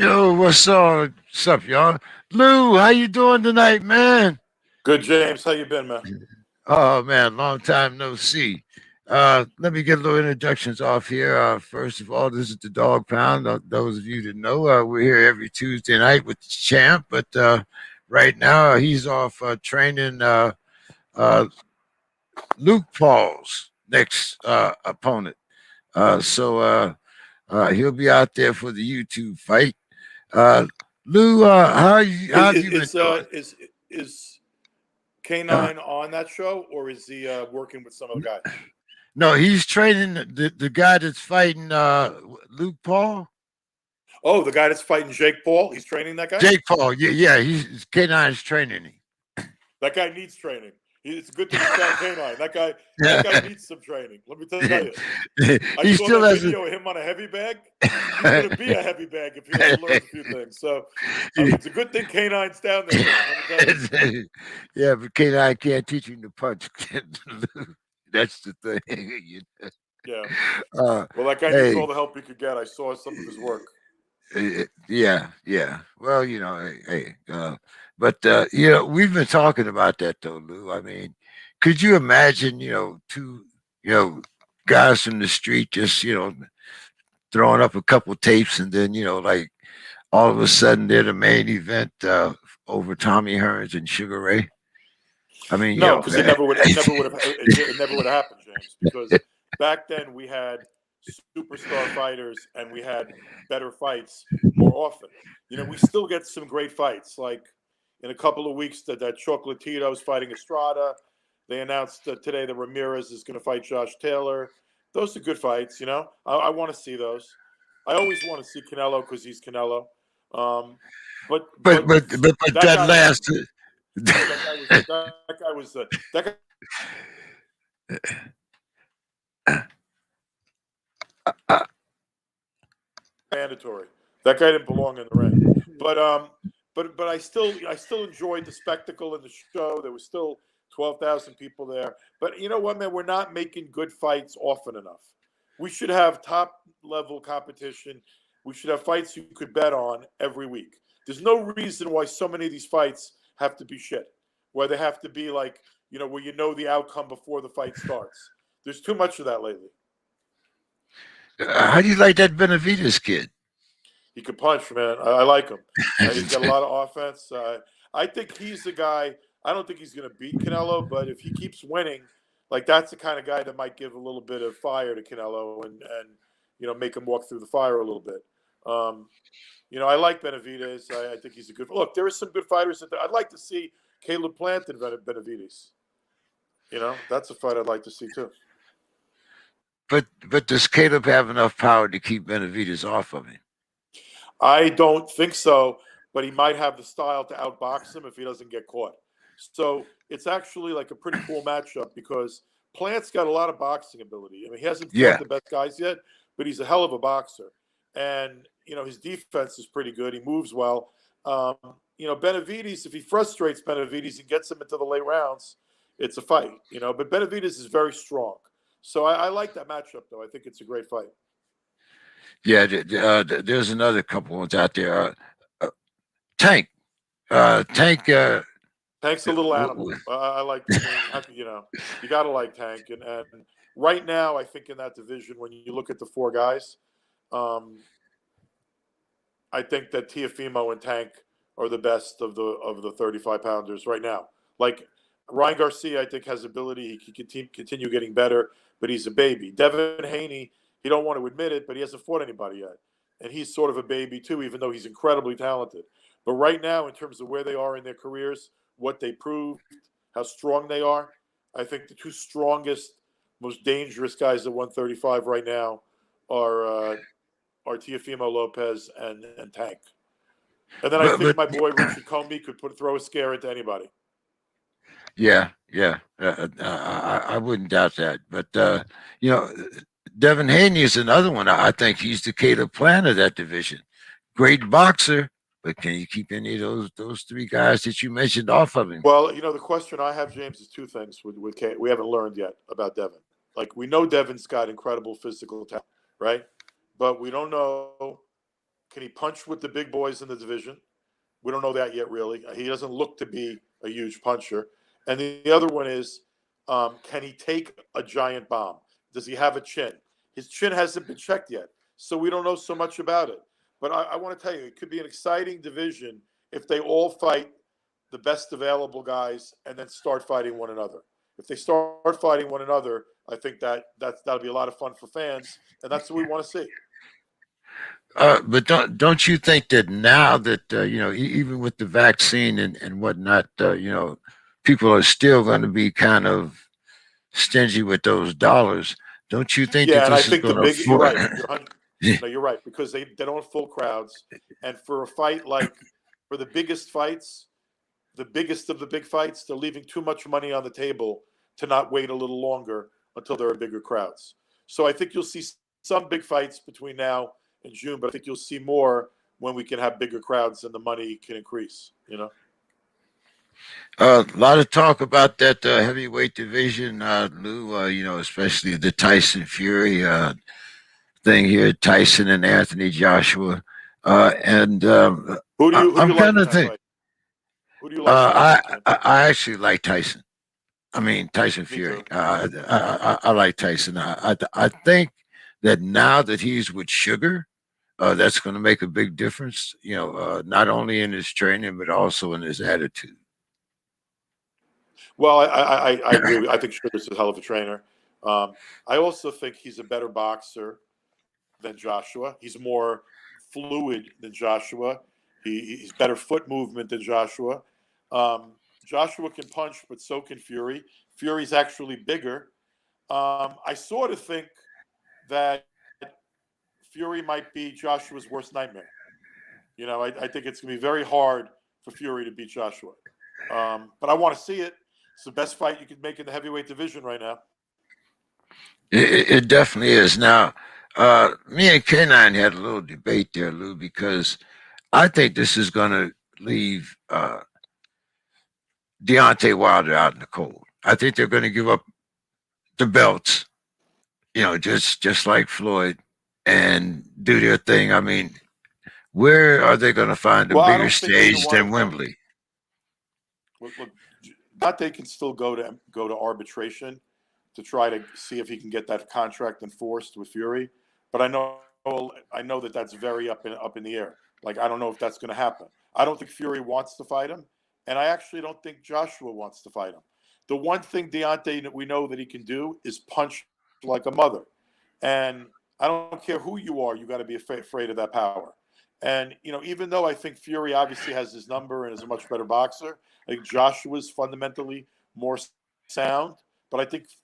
Yo, what's up, y'all? Lou, how you doing tonight, man? Good, James. How you been, man? Oh man, long time no see. Let me get a little introductions off here. First of all, this is the Dog Pound. Those of you that know, we're here every Tuesday night with the champ, but right now he's off training uh, Luke Paul's next opponent. He'll be out there for the YouTube fight. Uh, Lou, how Is have is you been is doing? uh, is, is Uh, K9 on that show, or is he working with some other guy? no, he's training the guy that's fighting Luke Paul. Oh, the guy that's fighting Jake Paul. He's training that guy. Jake Paul, yeah, he's K9 is training him. That guy needs training. It's a good thing he found K9. That guy needs some training. Let me tell you. I He saw still that hasn't. video of him on a heavy bag. He's going to be a heavy bag if he doesn't learn a few things. So it's a good thing K9's down there. Let me tell you. Yeah, but K9 can't teach him to punch. That's the thing. Yeah. Uh, Well, that guy needs hey, all the help he could get. I saw some of his work. yeah. Well, we've been talking about that though, Lou. I mean, could you imagine, two, you know, guys from the street just, throwing up a couple tapes and then, like all of a sudden they're the main event over Tommy Hearns and Sugar Ray? I mean, No, because it never would. It never would have happened, James. Because back then we had superstar fighters and we had better fights more often. We still get some great fights. Like in a couple of weeks, that Chocolatito is fighting Estrada. They announced today that Ramirez is going to fight Josh Taylor. Those are good fights. I want to see those. I always want to see Canelo because he's Canelo. Um, but but but but but, but that that guy last. hasn't. No, mandatory. That guy didn't belong in the ring. But I still enjoyed the spectacle in the show. There was still 12,000 people there. But you know what, man? We're not making good fights often enough. We should have top level competition. We should have fights you could bet on every week. There's no reason why so many of these fights have to be shit. Why they have to be like, where you know the outcome before the fight starts. There's too much of that lately. How do you like that Benavides kid? He can punch, man. I like him. He's got a lot of offense. I think he's the guy. I don't think he's going to beat Canelo, but if he keeps winning, like that's the kind of guy that might give a little bit of fire to Canelo and make him walk through the fire a little bit. Um, I like Benavides. I think he's a good. Look, there are some good fighters. I'd like to see Caleb Plant and Benavides. That's a fight I'd like to see too. But does Caleb have enough power to keep Benavides off of him? I don't think so, but he might have the style to outbox him if he doesn't get caught. So it's actually like a pretty cool matchup because Plant's got a lot of boxing ability. I mean, he hasn't fought Yeah. the best guys yet, but he's a hell of a boxer. And, his defense is pretty good. He moves well. Um, Benavides, if he frustrates Benavides and gets him into the late rounds, it's a fight, But Benavides is very strong. So I like that matchup, though. I think it's a great fight. Yeah, there's another couple ones out there. Uh, Tank, Tank. Tank's a little animal. I like. you got to like Tank, and right now, I think in that division, when you look at the four guys, um, I think that Tiafimo and Tank are the best of the 35 pounders right now. Like Ryan Garcia, I think has ability. He can continue getting better, but he's a baby. Devin Haney, he don't want to admit it, but he hasn't fought anybody yet, and he's sort of a baby too, even though he's incredibly talented. But right now, in terms of where they are in their careers, what they proved, how strong they are, I think the two strongest, most dangerous guys at 135 right now are Tiafimo Lopez and Tank. And then I but think my boy Richard Comey could throw a scare into anybody. yeah. I wouldn't doubt that. But you know, Devin Haney is another one. I think he's the Caleb Plant of that division. Great boxer, but can you keep any of those three guys that you mentioned off of him? Well, the question I have, James, is two things with K. We haven't learned yet about Devin. Like we know Devin's got incredible physical talent, right? But we don't know Can he punch with the big boys in the division? We don't know that yet, really. He doesn't look to be a huge puncher. And the other one is, can he take a giant bomb? Does he have a chin? His chin hasn't been checked yet, so we don't know so much about it. But I want to tell you, it could be an exciting division if they all fight the best available guys and then start fighting one another. If they start fighting one another, I think that'll be a lot of fun for fans, and that's what we want to see. But don't you think that now that even with the vaccine and whatnot, people are still going to be kind of stingy with those dollars? Don't you think Yeah, that and I this is think the going to big. You're afford? right. No, you're right because they don't have full crowds, and for a fight like for the biggest fights, the biggest of the big fights, they're leaving too much money on the table to not wait a little longer until there are bigger crowds. So I think you'll see some big fights between now and June, but I think you'll see more when we can have bigger crowds and the money can increase. A lot of talk about that heavyweight division, Lou. Especially the Tyson Fury thing here, Tyson and Anthony Joshua, and Who do you I'm like kind in of that think. fight? Who do you like in that I, fight, Tim? I actually like Tyson. I mean Tyson Me Fury. too. I like Tyson. I think that now that he's with Sugar, that's going to make a big difference. Not only in his training but also in his attitude. Well, I agree. I think Sugar's a hell of a trainer. I also think he's a better boxer than Joshua. He's more fluid than Joshua. He's better foot movement than Joshua. Joshua can punch, but so can Fury. Fury's actually bigger. I sort of think that Fury might be Joshua's worst nightmare. I think it's going to be very hard for Fury to beat Joshua. But I want to see it. It's the best fight you could make in the heavyweight division right now. It definitely is. Now, me and K9 had a little debate there, Lou, because I think this is going to leave Deontay Wilder out in the cold. I think they're going to give up the belts, just like Floyd, and do their thing. I mean, where are they going to find a Well, I bigger don't think either stage one than of them. Wembley? Look, not they can still go to arbitration to try to see if he can get that contract enforced with Fury. But I know that that's very up in the air. Like I don't know if that's going to happen. I don't think Fury wants to fight him, and I actually don't think Joshua wants to fight him. The one thing Deontay that we know that he can do is punch like a mother, and I don't care who you are, you got to be afraid of that power. And even though I think Fury obviously has his number and is a much better boxer, I think Joshua's fundamentally more sound. But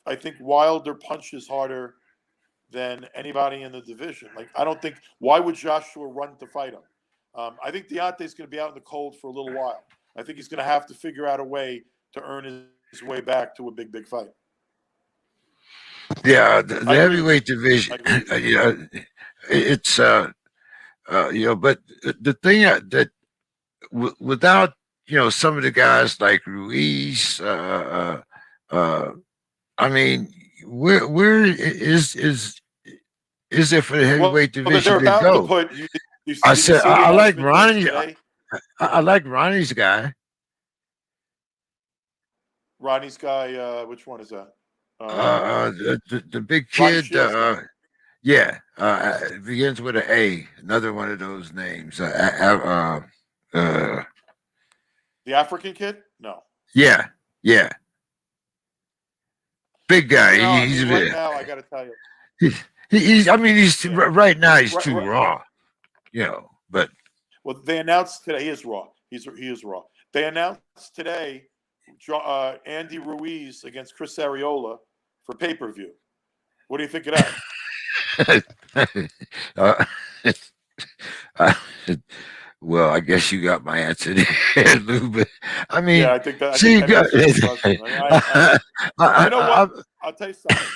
I think Wilder punches harder than anybody in the division. Like I don't think why would Joshua run to fight him? I think Deontay's going to be out in the cold for a little while. I think he's going to have to figure out a way to earn his way back to a big fight. Yeah, the I agree with you. heavyweight division. I agree with you. It's but the thing that without some of the guys like Ruiz, I mean, where is there for the Well, heavyweight they're division to about to go? put. I Did you said see the I like announcement Ronnie. yesterday? I like Ronnie's guy. Ronnie's guy. Which one is that? The big Ronnie kid. Shields guy. Yeah, it begins with an A. Another one of those names. The African kid? No. Yeah, yeah, big guy. I mean, right now, I got to tell you, He's. I mean, he's yeah. right now. He's Right, too right. raw. But Well, they announced today he is raw. He is raw. They announced today Andy Ruiz against Chris Arreola for pay-per-view. What do you think of that? uh, uh, well, I guess you got my answer there, Lou. But I Yeah, mean, I see, think you that got. answers the question. But you know what? I'll tell you something.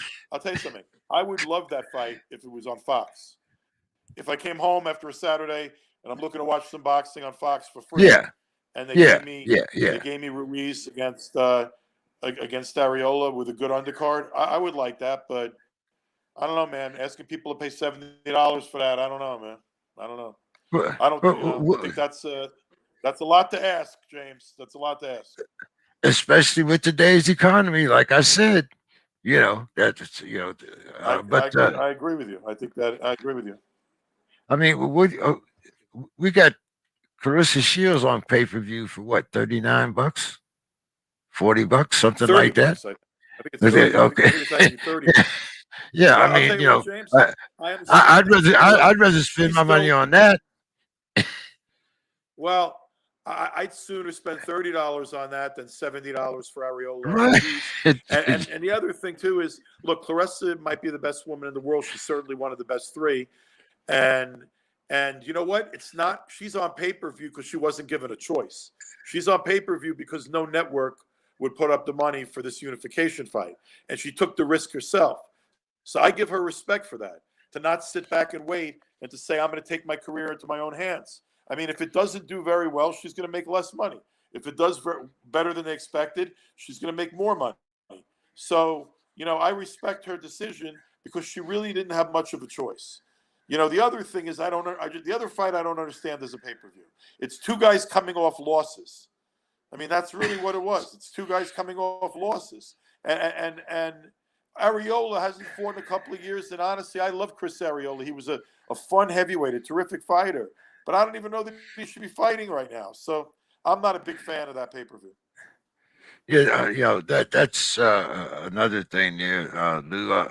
I would love that fight if it was on Fox. If I came home after a Saturday and I'm looking to watch some boxing on Fox for free, Yeah, and they yeah, gave me yeah, they yeah. gave me Ruiz against Ariola with a good undercard, I would like that. But I don't know, man. Asking people to pay $70 for that, I don't know, man. I don't know. Well, I don't, I well, think that's a lot to ask, James. That's a lot to ask. especially with today's economy, like I said, that's but I agree with you. I agree with you. I mean, we got Carissa Shields on pay per view for what, $39, $40, something 30 like that. bucks. I think it's Okay, 30. I okay. think it's actually 30 bucks. Yeah, But I I'll tell mean, you what, James, I, I understand that. You know what? I'd rather spend She's my money still, on that. well, I'd sooner spend $30 on that than $70 for Areola and Right. Louise. And the other thing too is, look, Clarissa might be the best woman in the world. She's certainly one of the best three. And you know what? It's not. She's on pay per view because she wasn't given a choice. She's on pay per view because no network would put up the money for this unification fight, and she took the risk herself. So I give her respect for that, to not sit back and wait and to say, I'm going to take my career into my own hands. I mean, if it doesn't do very well, she's going to make less money. If it does better than they expected, she's going to make more money. So, I respect her decision because she really didn't have much of a choice. The other thing is, the other fight I don't understand is a pay per view. It's two guys coming off losses. I mean, that's really what it was. It's two guys coming off losses. And Areola hasn't fought in a couple of years. And honestly, I love Chris Areola. He was a fun heavyweight, a terrific fighter. But I don't even know that he should be fighting right now. So I'm not a big fan of that pay per view. Yeah, that's another thing there, Lou.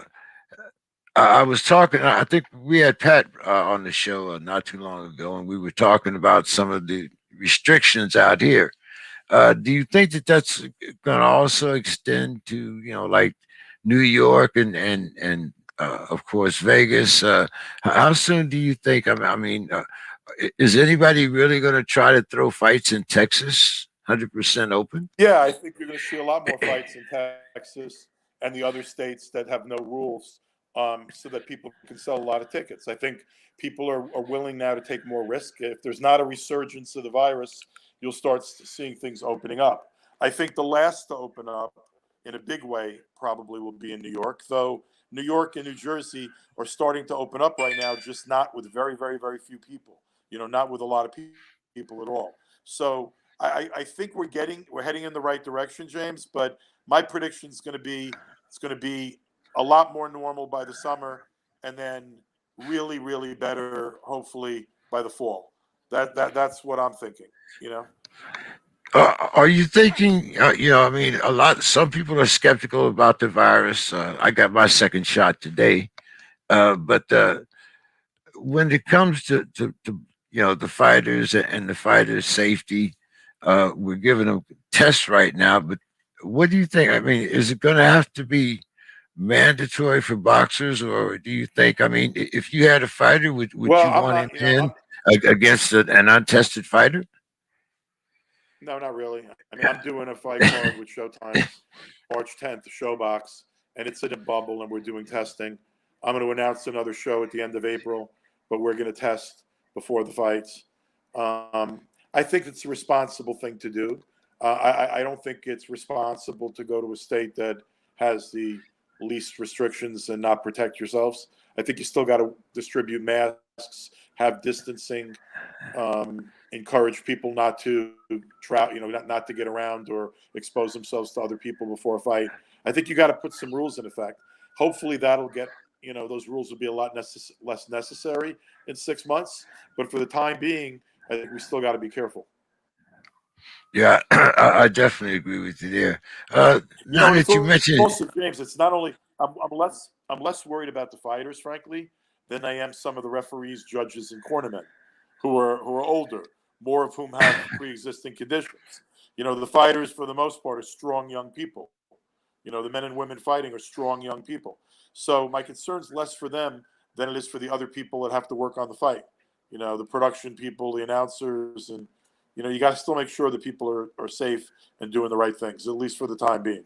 I was talking. I think we had Pat on the show not too long ago, and we were talking about some of the restrictions out here. Do you think that that's going to also extend to like New York and of course Vegas? How soon do you think? Is anybody really going to try to throw fights in Texas 100% open? Yeah, I think you're going to see a lot more fights in Texas and the other states that have no rules, so that people can sell a lot of tickets. I think people are willing now to take more risk. If there's not a resurgence of the virus, you'll start seeing things opening up. I think the last to open up in a big way probably will be in New York, though New York and New Jersey are starting to open up right now, just not with very, very, very few people, not with a lot of people at all. So I think we're heading in the right direction, James. But my prediction is going to be it's going to be a lot more normal by the summer, and then really, really better, hopefully by the fall. That's what I'm thinking. You know. Are you thinking? I mean, a lot. Some people are skeptical about the virus. I got my second shot today, but when it comes to the fighters and the fighters' safety, we're giving them tests right now. But what do you think? I mean, is it going to have to be mandatory for boxers, or do you think? I mean, if you had a fighter, would Well, you I'm want him not. in against an untested fighter? No, not really. I mean, I'm doing a fight card with Showtime March 10th, the Showbox, and it's in a bubble, and we're doing testing. I'm going to announce another show at the end of April, but we're going to test before the fights. I think it's a responsible thing to do. I don't think it's responsible to go to a state that has the least restrictions and not protect yourselves. I think you still got to distribute masks, have distancing, encourage people not to travel, not to get around or expose themselves to other people before a fight. I think you got to put some rules in effect. Hopefully that'll get, those rules will be a lot less necessary in 6 months. But for the time being, I think we still got to be careful. Yeah, I definitely agree with you there. Now It's that you mentioned, also, James. It's not only I'm less worried about the fighters, frankly, than I am some of the referees, judges, and cornermen who are older, more of whom have pre-existing conditions. The fighters, for the most part, are strong young people. The men and women fighting are strong young people. So my concern's less for them than it is for the other people that have to work on the fight. The production people, the announcers, and you got to still make sure that people are safe and doing the right things, at least for the time being.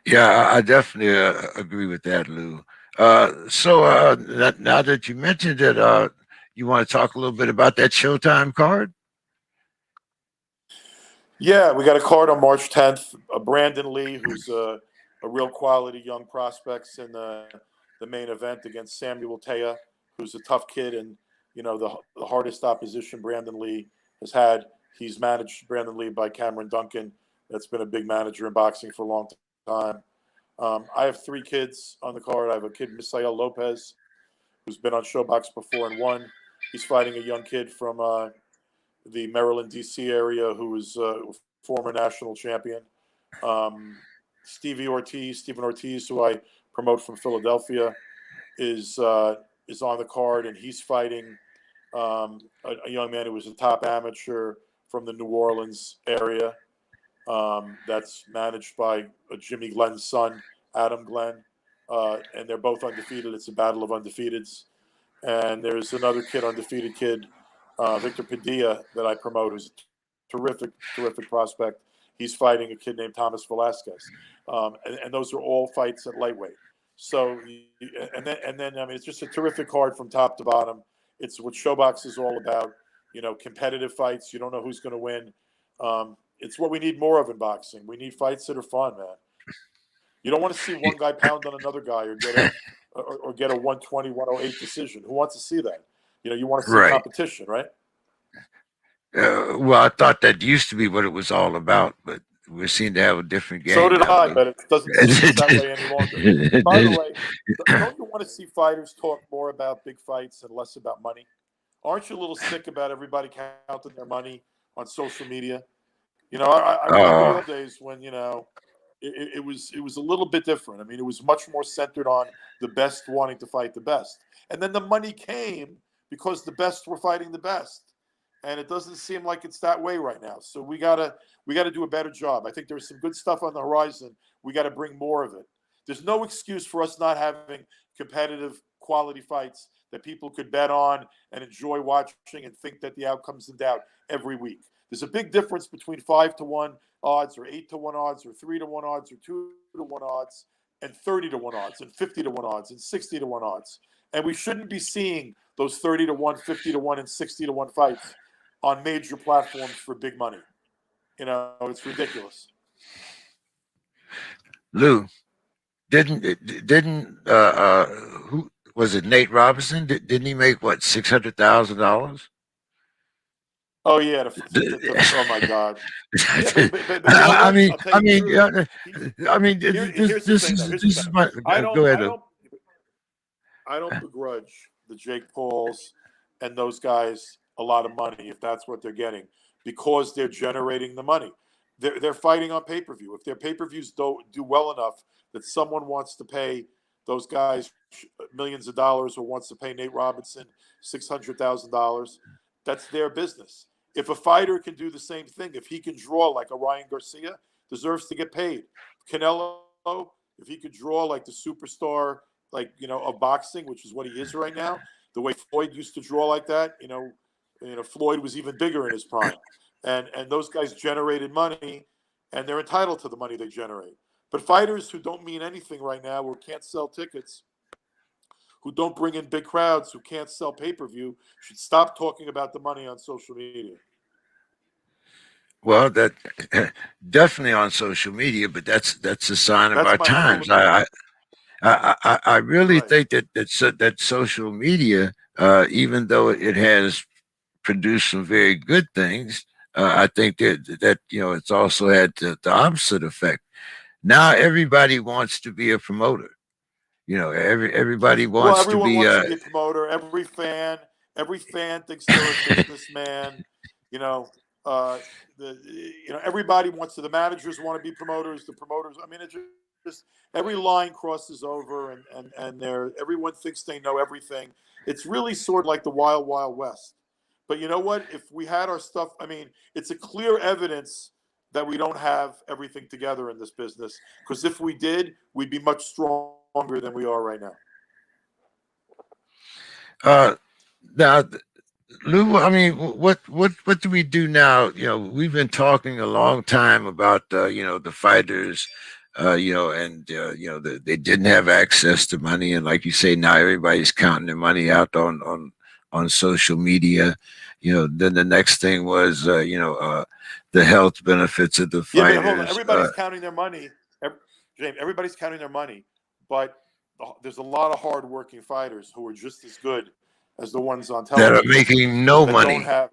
yeah, I definitely agree with that, Lou. Now that you mentioned it, you want to talk a little bit about that Showtime card? Yeah, we got a card on March 10th. Brandon Lee, who's a real quality young prospects in the main event against Samuel Taya, who's a tough kid and the hardest opposition Brandon Lee has had. He's managed Brandon Lee by Cameron Duncan. That's been a big manager in boxing for a long time. I have 3 kids on the card. I have a kid, Misael Lopez, who's been on Showbox before and won. He's fighting a young kid from the Maryland, D.C. area who is a former national champion. Stephen Ortiz, who I promote from Philadelphia, is on the card, and he's fighting a young man who was a top amateur from the New Orleans area. That's managed by Jimmy Glenn's son, Adam Glenn, and they're both undefeated. It's a battle of undefeateds. And there's another undefeated kid, Victor Padilla, that I promote, who's a terrific prospect. He's fighting a kid named Thomas Velasquez, and those are all fights at lightweight. So, and then I mean, it's just a terrific card from top to bottom. It's what Showbox is all about. Competitive fights. You don't know who's going to win. It's what we need more of in boxing. We need fights that are fun, man. You don't want to see one guy pound on another guy or get a 120, 108 decision. Who wants to see that? You want to see competition, right? Well, I thought that used to be what it was all about, but we seem to have a different game. So did I, but it doesn't seem that way any longer. By the way, don't you want to see fighters talk more about big fights and less about money? Aren't you a little sick about everybody counting their money on social media? I remember the old days when it was a little bit different. I mean, it was much more centered on the best wanting to fight the best, and then the money came because the best were fighting the best. And it doesn't seem like it's that way right now. So we gotta do a better job. I think there's some good stuff on the horizon. We got to bring more of it. There's no excuse for us not having competitive, quality fights that people could bet on and enjoy watching and think that the outcome's in doubt every week. There's a big difference between 5-1 odds, or 8-1 odds, or 3-1 odds, or 2-1 odds, and 30-1 odds, and 50-1 odds, and 60-1 odds. And we shouldn't be seeing those 30-1, 50-1, and 60-1 fights on major platforms for big money. It's ridiculous. Lou, didn't who was it? Nate Robinson? Didn't he make what, $600,000? Oh yeah, oh my God! Yeah, but I mean, here's the thing. this is my. Go ahead. I don't begrudge the Jake Pauls and those guys a lot of money if that's what they're getting, because they're generating the money. They're fighting on pay-per-view. If their pay-per-views don't do well enough that someone wants to pay those guys millions of dollars, or wants to pay Nate Robinson $600,000, that's their business. If a fighter can do the same thing, if he can draw like a Ryan Garcia, deserves to get paid. Canelo, if he could draw like the superstar, of boxing, which is what he is right now, the way Floyd used to draw like that, Floyd was even bigger in his prime. And those guys generated money, and they're entitled to the money they generate. But fighters who don't mean anything right now, who can't sell tickets, who don't bring in big crowds, who can't sell pay-per-view, should stop talking about the money on social media. Well, that definitely on social media, but that's a sign of our times. I really think that social media, even though it has produced some very good things, I think that it's also had the opposite effect. Now everybody wants to be a promoter. Everybody wants to be. Everyone wants to be a promoter. Every fan thinks they're a businessman. Everybody wants to. The managers want to be promoters. The promoters. I mean, it's just every line crosses over, and everyone thinks they know everything. It's really sort of like the Wild Wild West. But you know what? If we had our stuff, I mean, it's a clear evidence that we don't have everything together in this business. Because if we did, we'd be much stronger than we are right now. Now, Lou, I mean, what do we do now? We've been talking a long time about the fighters, they didn't have access to money, and like you say, now everybody's counting their money out on social media. Then the next thing was the health benefits of the fighters. Yeah, but hold on. Everybody's counting their money. James, everybody's counting their money, but there's a lot of hardworking fighters who are just as good as the ones on that are television making no that don't money. have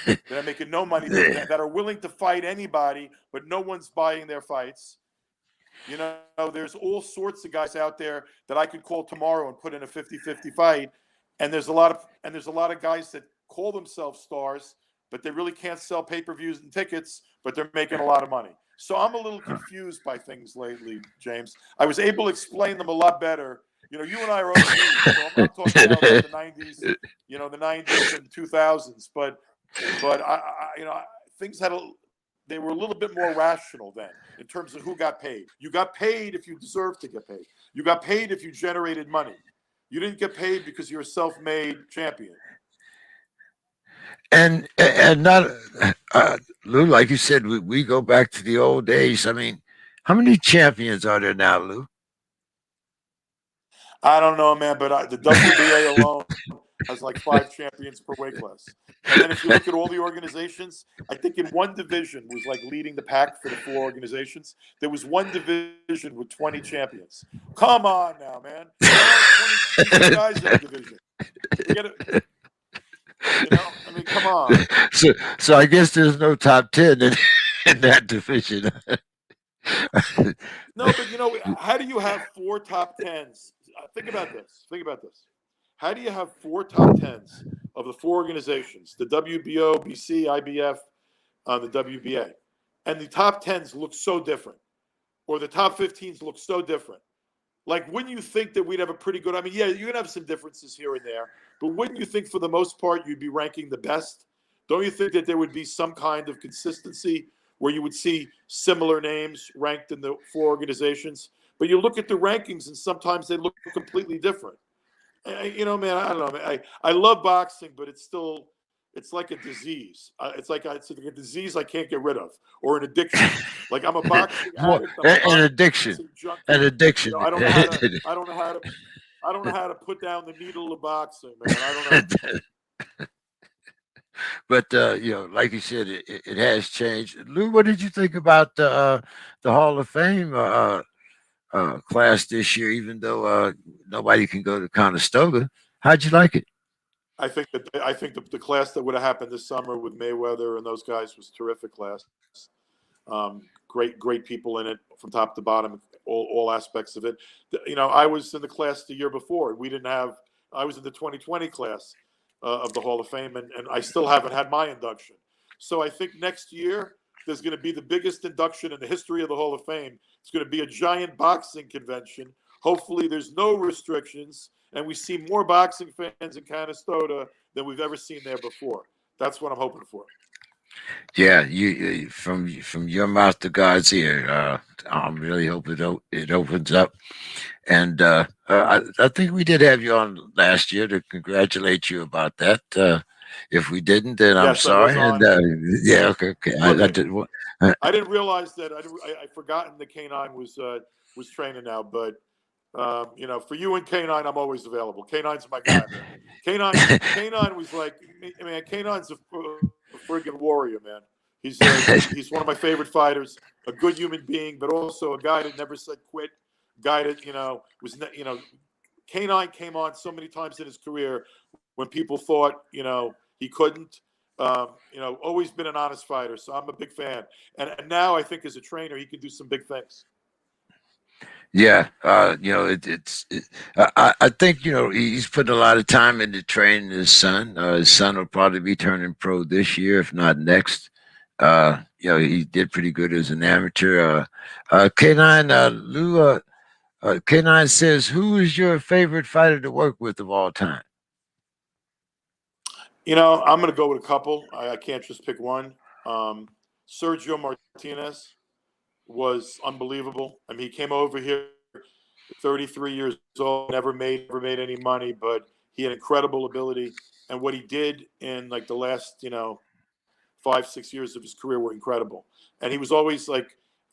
that are making no money, that are willing to fight anybody, but no one's buying their fights. You know, there's all sorts of guys out there that I could call tomorrow and put in a 50-50 fight. And there's a lot of guys that call themselves stars, but they really can't sell pay-per-views and tickets, but they're making a lot of money. So I'm a little confused by things lately, James. I was able to explain them a lot better. You know, you and I are OGs, so I'm talking now about the 90s, you know, the 90s and 2000s. But you know, things they were a little bit more rational then in terms of who got paid. You got paid if you deserved to get paid. You got paid if you generated money. You didn't get paid because you're a self-made champion. And not Lou, like you said, we go back to the old days. I mean, how many champions are there now, Lou? I don't know, man, but the WBA alone has like 5 champions per weight class. And then if you look at all the organizations, I think in one division was like leading the pack for the 4 organizations. There was one division with 20 champions. Come on now, man. There are 20 guys in the division. Forget it. You know, I mean, come on. So I guess there's no top 10 in that division. No, but you know, how do you have 4 top 10s? Think about this. Think about this. How do you have 4 top 10s of the 4 organizations, the WBO, BC, IBF, the WBA, and the top 10s look so different, or the top 15s look so different? Like, wouldn't you think that we'd have a pretty good? I mean, yeah, you're gonna have some differences here and there, but wouldn't you think for the most part you'd be ranking the best? Don't you think that there would be some kind of consistency where you would see similar names ranked in the 4 organizations? But you look at the rankings, and sometimes they look completely different. You know, man, I don't know. Man. I love boxing, but it's like a disease. It's like a disease I can't get rid of, or an addiction. Like I'm a boxing addict. I'm a An addiction. boxing junkie. An You addiction. know, I don't know how to put down the needle of boxing, man. I don't know. But like you said, it has changed. Lou, what did you think about the Hall of Fame class this year? Even though nobody can go to Conestoga, how'd you like it? I think the class that would have happened this summer with Mayweather and those guys was terrific class. Great people in it from top to bottom, all aspects of it. You know, I was in the class the year before. We didn't have. I was in the 2020 class of the Hall of Fame, and I still haven't had my induction. So I think next year there's going to be the biggest induction in the history of the Hall of Fame. It's going to be a giant boxing convention. Hopefully, there's no restrictions, and we see more boxing fans in Canastota than we've ever seen there before. That's what I'm hoping for. Yeah, from your mouth to God's ear. I'm really hope it opens up. And I think we did have you on last year to congratulate you about that. If we didn't, then I'm Yes, I was sorry. And on. yeah, okay. I Look, did. Uh, I didn't realize that. I forgotten that K9 was training now, but you know, for you and K9, I'm always available. K9's my guy, man. K9 was like, man, K9's a friggin' warrior, man. He's one of my favorite fighters, a good human being, but also a guy that never said quit. Guy that K9 came on so many times in his career when people thought he couldn't. Always been an honest fighter, so I'm a big fan. And now I think as a trainer, he can do some big things. Yeah, I think he's putting a lot of time into training his son. His son will probably be turning pro this year, if not next. He did pretty good as an amateur. K9 Lou K9 says, "Who is your favorite fighter to work with of all time?" I'm going to go with a couple. I can't just pick one. Sergio Martinez was unbelievable. I mean, he came over here 33 years old, never made any money, but he had incredible ability. And what he did in like the last, 5-6 years of his career were incredible. And he was always and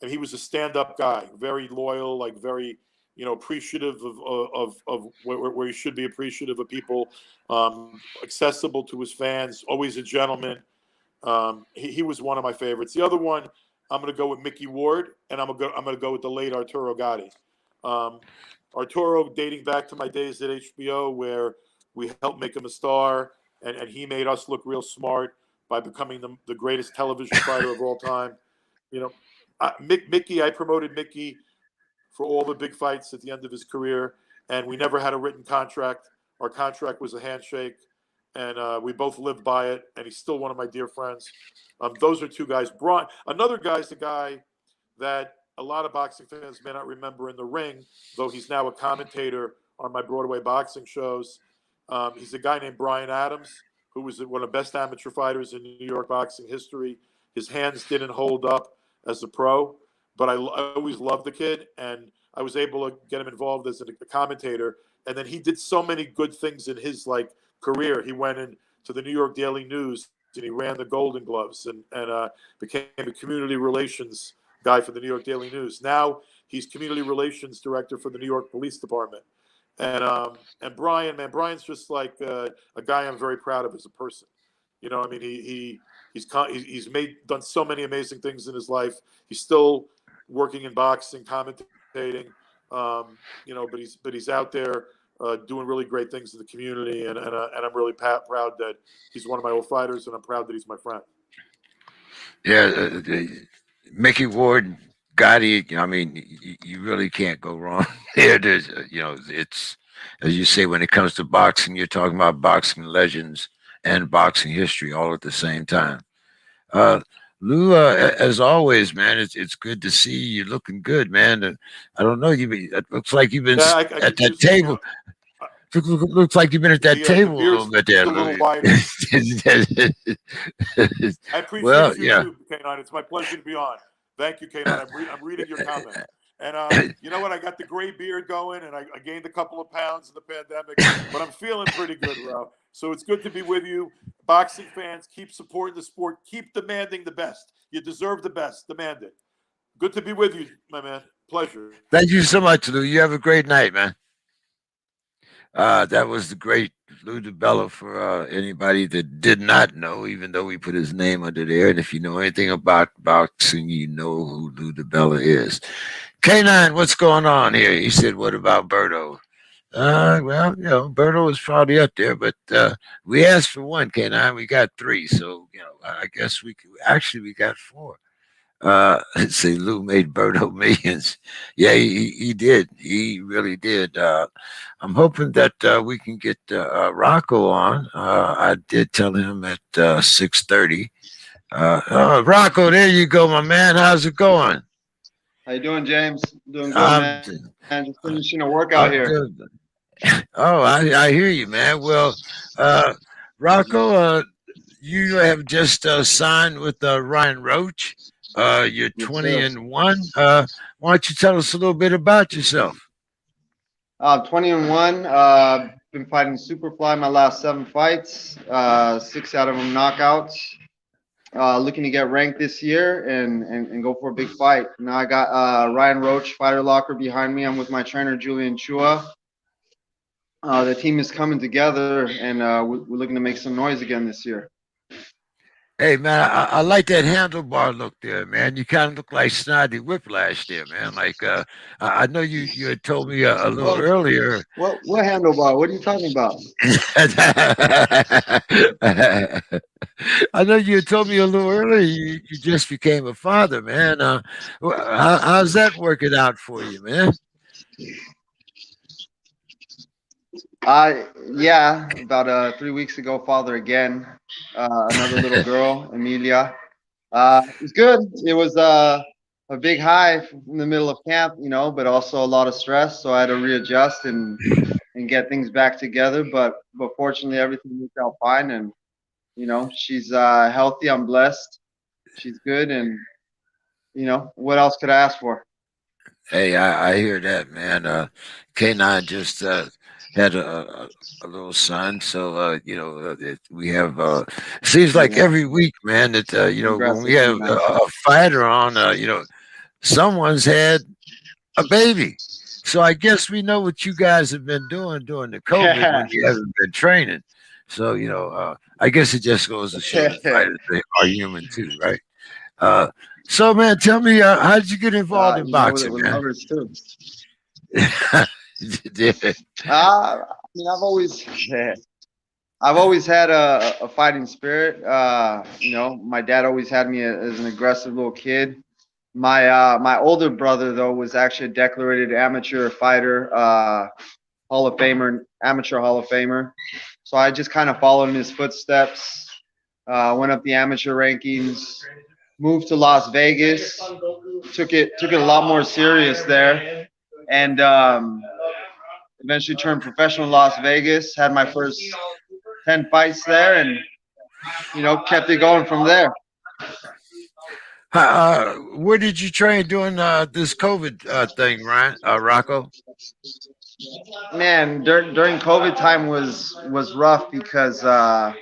he was a stand-up guy, very loyal, like very, appreciative of where he should be appreciative of people, accessible to his fans, always a gentleman. He was one of my favorites. The other one, I'm going to go with Mickey Ward, and I'm going to go with the late Arturo Gatti. Arturo, dating back to my days at HBO, where We helped make him a star, and he made us look real smart by becoming the greatest television fighter of all time. You know, Mickey, I promoted Mickey for all the big fights at the end of his career, and we never had a written contract. Our contract was a handshake, and we both lived by it. And he's still one of my dear friends. Those are two guys. Another guy's the guy that a lot of boxing fans may not remember in the ring, though he's now a commentator on my Broadway boxing shows. He's a guy named Brian Adams, who was one of the best amateur fighters in New York boxing history. His hands didn't hold up as a pro, but I always loved the kid, and I was able to get him involved as a commentator. And then he did so many good things in his career. He went into the New York Daily News and he ran the Golden Gloves and became a community relations guy for the New York Daily News. Now he's community relations director for the New York Police Department. And Brian, man, Brian's just like a guy I'm very proud of as a person. You know, I mean, he's done so many amazing things in his life. He's still working in boxing, commentating. You know, but he's out there doing really great things in the community, and I'm really proud that he's one of my old fighters, and I'm proud that he's my friend. Yeah, Mickey Ward, Gotti. I mean, you really can't go wrong there. There's, it's as you say, when it comes to boxing, you're talking about boxing legends and boxing history all at the same time. Uh, Lou, as always, man, it's good to see you. You're looking good, man. I don't know, it looks like you've been Yeah, I at could that use table. Looks like you've been at that the table a beer's little bit there, a little Lou. wider. I Well, appreciate you yeah. too, K9. It's my pleasure to be on. Thank you, K9. I'm reading your comment. And you know what? I got the gray beard going, and I gained a couple of pounds in the pandemic, but I'm feeling pretty good, bro. So it's good to be with you. Boxing fans, keep supporting the sport. Keep demanding the best. You deserve the best. Demand it. Good to be with you, my man. Pleasure. Thank you so much, Lou. You have a great night, man. That was the great Lou Dibella for anybody that did not know, even though we put his name under there. And if you know anything about boxing, you know who Lou Dibella is. K9, what's going on here? He said, what about Berto? Well, Berto is probably up there, but we asked for one, K9. We got three. So, I guess we got four. Say Lou made Berto millions. Yeah, he did. He really did. I'm hoping that we can get Rocco on. I did tell him at 6:30. Rocco, there you go, my man. How's it going? How you doing, James? Doing good, I'm, man. Just finishing a workout here. I'm good. Oh, I hear you, man. Well, uh, Rocco, you have just signed with Ryan Roach. You're Yes, 20 sir. and one. Why don't you tell us a little bit about yourself? 20 and 1. Been fighting Superfly my last 7 fights. 6 out of them knockouts. Looking to get ranked this year and go for a big fight. Now I got Ryan Roach fighter locker behind me. I'm with my trainer Julian Chua. The team is coming together, and we're looking to make some noise again this year. Hey, man, I like that handlebar look there, man. You kind of look like Snotty Whiplash there, man. Like, I know you had told me a little earlier. What handlebar? What are you talking about? I know you had told me a little earlier you just became a father, man. How's that working out for you, man? Yeah, about 3 weeks ago, father again, another little girl, Emilia. It was good. It was a big high in the middle of camp, but also a lot of stress. So I had to readjust and get things back together. But fortunately, everything worked out fine, and she's healthy. I'm blessed. She's good, and what else could I ask for? Hey, I hear that, man. K9 just had a little son, so we have. Seems like Yeah, every week, man. That when congrats we to have K9. a fighter on, someone's had a baby. So I guess we know what you guys have been doing during the COVID when you haven't been training. So I guess it just goes to show that fighters they are human too, right? Uh, so man, tell me, how did you get involved in With boxing, man? others too. Yeah. Uh, mean, I've always had a fighting spirit. My dad always had me as an aggressive little kid. My older brother though was actually a declarated amateur fighter, Hall of Famer, amateur Hall of Famer. So I just kind of followed in his footsteps. Went up the amateur rankings, moved to Las Vegas, took it a lot more serious there, and eventually turned professional in Las Vegas. Had my first 10 fights there, and kept it going from there. Where did you train during this COVID thing, Ryan? Rocco? Man, during COVID time was rough because a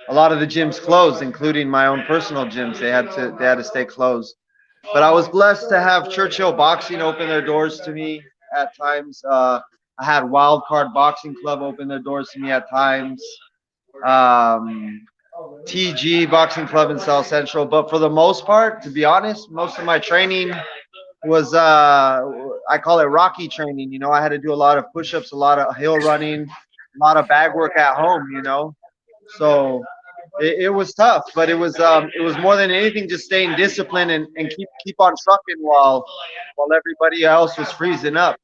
lot of the gyms closed, including my own personal gyms. They had to stay closed. But I was blessed to have Churchill Boxing open their doors to me at times. I had Wild Card Boxing Club open their doors to me at times. Um, TG Boxing Club in South Central. But for the most part, to be honest, most of my training was I call it Rocky training. I had to do a lot of push-ups, a lot of hill running, a lot of bag work at home. So it was tough, but it was more than anything just staying disciplined and keep on trucking while everybody else was freezing up.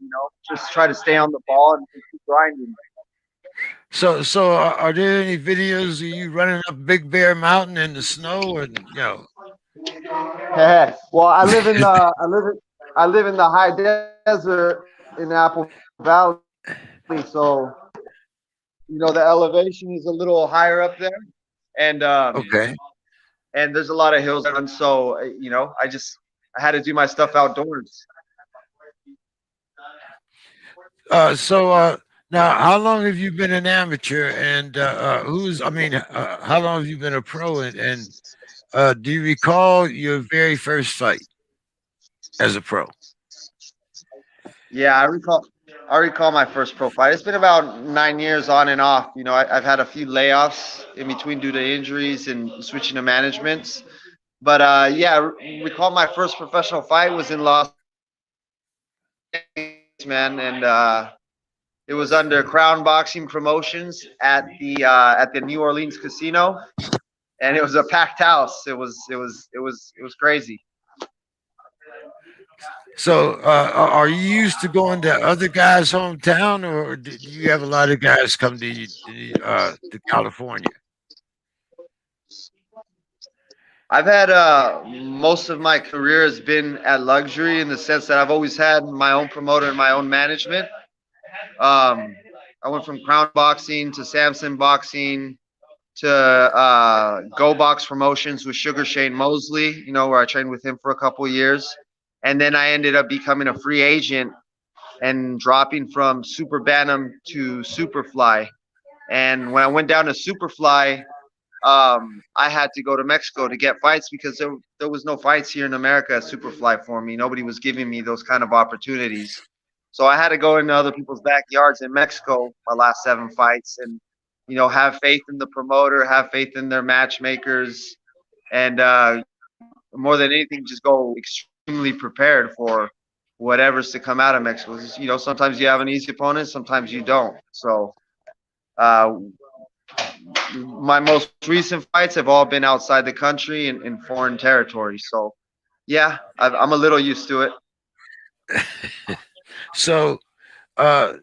Just try to stay on the ball and keep grinding. So are there any videos of you running up Big Bear Mountain in the snow, and Well, I live in the high desert in Apple Valley, so the elevation is a little higher up there, and okay? and there's a lot of hills to run. So I had to do my stuff outdoors. Now, how long have you been an amateur, and how long have you been a pro, and do you recall your very first fight as a pro? Yeah, I recall my first pro fight. It's been about 9 years on and off. I've had a few layoffs in between due to injuries and switching to managements. But yeah, recall my first professional fight was in Las Vegas, man, and it was under Crown Boxing Promotions at the New Orleans casino, and it was a packed house. It was crazy. So, are you used to going to other guys' hometown, or do you have a lot of guys come to you, to California? I've had most of my career has been at luxury in the sense that I've always had my own promoter and my own management. Um, I went from Crown Boxing to Samson Boxing to Go Box Promotions with Sugar Shane Mosley, where I trained with him for a couple of years. And then I ended up becoming a free agent and dropping from Super Bantam to Superfly. And when I went down to Superfly, I had to go to Mexico to get fights because there was no fights here in America at Superfly for me. Nobody was giving me those kind of opportunities. So I had to go into other people's backyards in Mexico my last 7 fights and have faith in the promoter, have faith in their matchmakers, and more than anything, just go extremely prepared for whatever's to come out of Mexico. Sometimes you have an easy opponent, sometimes you don't. So uh, my most recent fights have all been outside the country in foreign territory. So yeah, I'm a little used to it. So, uh,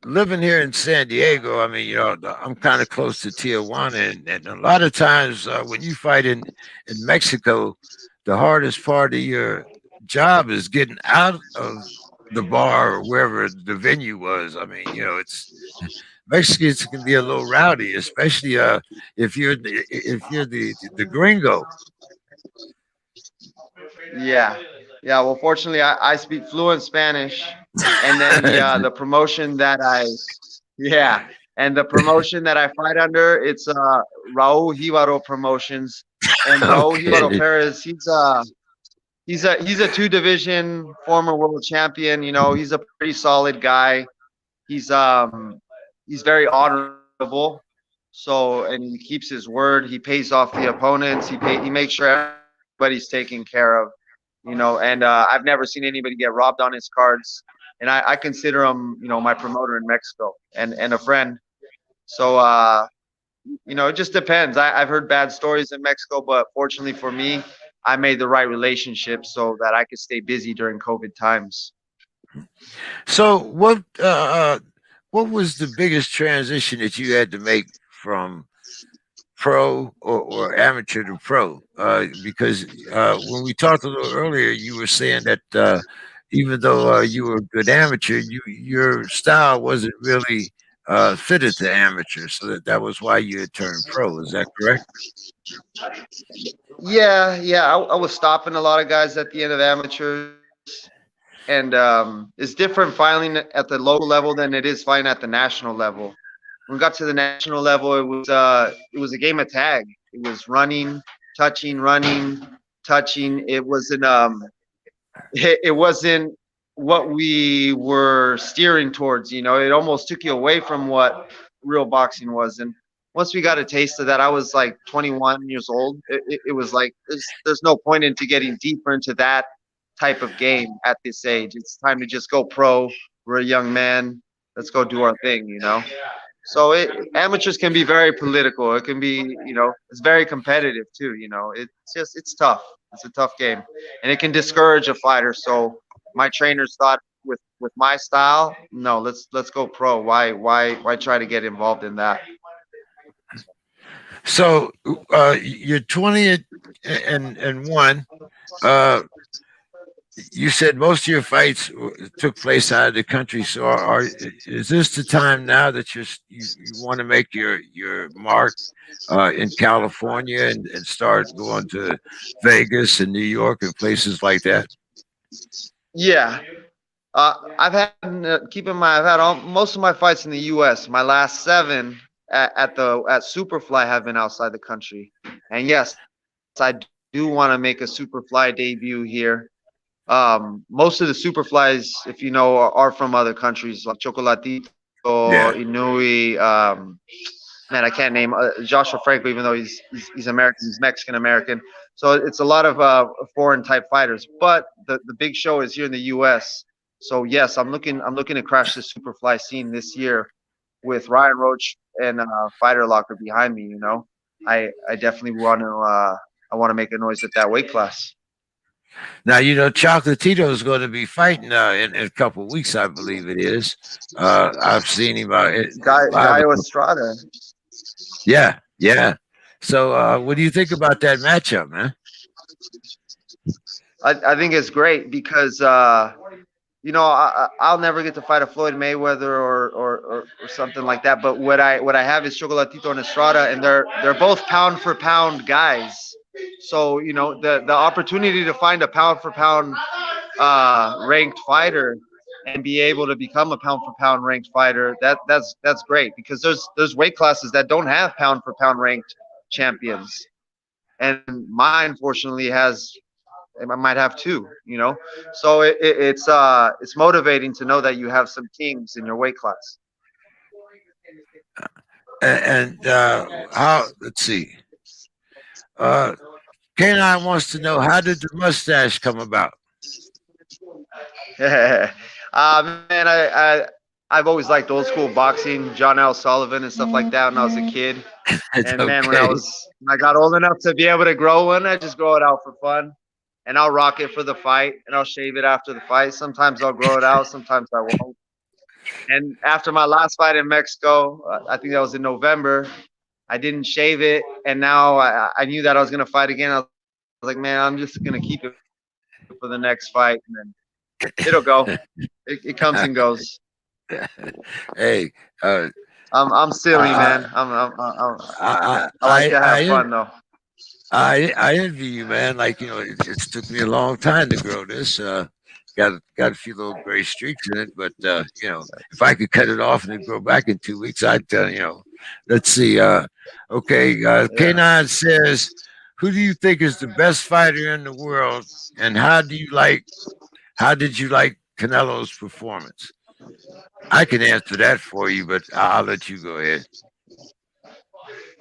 living here in San Diego, I'm kind of close to Tijuana, and a lot of times when you fight in Mexico, the hardest part of your job is getting out of the bar or wherever the venue was. It's Mexicans can be a little rowdy, especially if you're the gringo. Yeah, yeah. Well, fortunately, I speak fluent Spanish, and then the promotion that yeah, and the promotion that I fight under, it's Raul Jibaro Promotions, and Raul Jibaro Okay. Perez, he's a two division former world champion. He's a pretty solid guy. He's um he's very honorable. So, and he keeps his word. He pays off the opponents. He makes sure everybody's taken care of. And I've never seen anybody get robbed on his cards. and I consider him, my promoter in Mexico and a friend. So it just depends. I've heard bad stories in Mexico, but fortunately for me, I made the right relationship so that I could stay busy during COVID times. So what was the biggest transition that you had to make from pro or amateur to pro? Because when we talked a little earlier, you were saying that even though you were a good amateur, your style wasn't really fitted to amateur, so that was why you had turned pro. Is that correct? Yeah, yeah. I was stopping a lot of guys at the end of amateurs, and it's different filing at the local level than it is fighting at the national level. When we got to the national level, it was a game of tag. It was running, touching. It wasn't what we were steering towards. It almost took you away from what real boxing was. And once we got a taste of that, I was like 21 years old. It was like there's no point into getting deeper into that type of game at this age. It's time to just go pro. We're a young man. Let's go do our thing. So amateurs can be very political. It can be, it's very competitive too. It's tough. It's a tough game, and it can discourage a fighter. So my trainers thought with my style, no, let's go pro. Why try to get involved in that? So you're 20 and one. Uh, you said most of your fights took place out of the country. So is this the time now that you want to make your mark in California and start going to Vegas and New York and places like that? Yeah, I've had keep in mind I've had most of my fights in the U.S. My last seven at Superfly have been outside the country, and yes, I do want to make a Superfly debut here. Most of the Superflies, if you know, are from other countries like Chocolatito, Yeah. Inui. Man, I can't name Joshua Franco, even though he's American, he's Mexican American. So it's a lot of foreign type fighters. But the big show is here in the U.S. So yes, I'm looking to crash the Superfly scene this year with Ryan Roach and Fighter Locker behind me. I definitely I want to make a noise at that weight class. Now you know Chocolatito is going to be fighting in a couple of weeks, I believe it is. I've seen him live. Gaio Estrada. Yeah, yeah. So, what do you think about that matchup, man? I think it's great because I'll never get to fight a Floyd Mayweather or something like that. But what I have is Chocolatito and Estrada, and they're both pound for pound guys. So the opportunity to find a pound for pound ranked fighter and be able to become a pound for pound ranked fighter, that's great because there's weight classes that don't have pound for pound ranked champions, and mine fortunately has. I might have two, so it's motivating to know that you have some kings in your weight class. And how? Let's see. Uh, K9 wants to know how did the mustache come about? Man, I've always liked old school boxing, John L. Sullivan and stuff like that when I was a kid. It's And man, when okay. I got old enough to be able to grow one, I just grow it out for fun. And I'll rock it for the fight, and I'll shave it after the fight. Sometimes I'll grow it out, sometimes I won't. And after my last fight in Mexico, I think that was in November, I didn't shave it, and now I knew that I was gonna fight again. I was like, man, I'm just gonna keep it for the next fight, and then it'll go. It comes and goes. Hey, uh, I'm silly, I, man. I, I like I, to have I, fun though. I envy you, man. Like it's took me a long time to grow this. Got a few little gray streaks in it, but if I could cut it off and then grow back in 2 weeks, I'd let's see. Okay, Yeah. K9 says, who do you think is the best fighter in the world, and how did you like Canelo's performance? I can answer that for you, but I'll let you go ahead.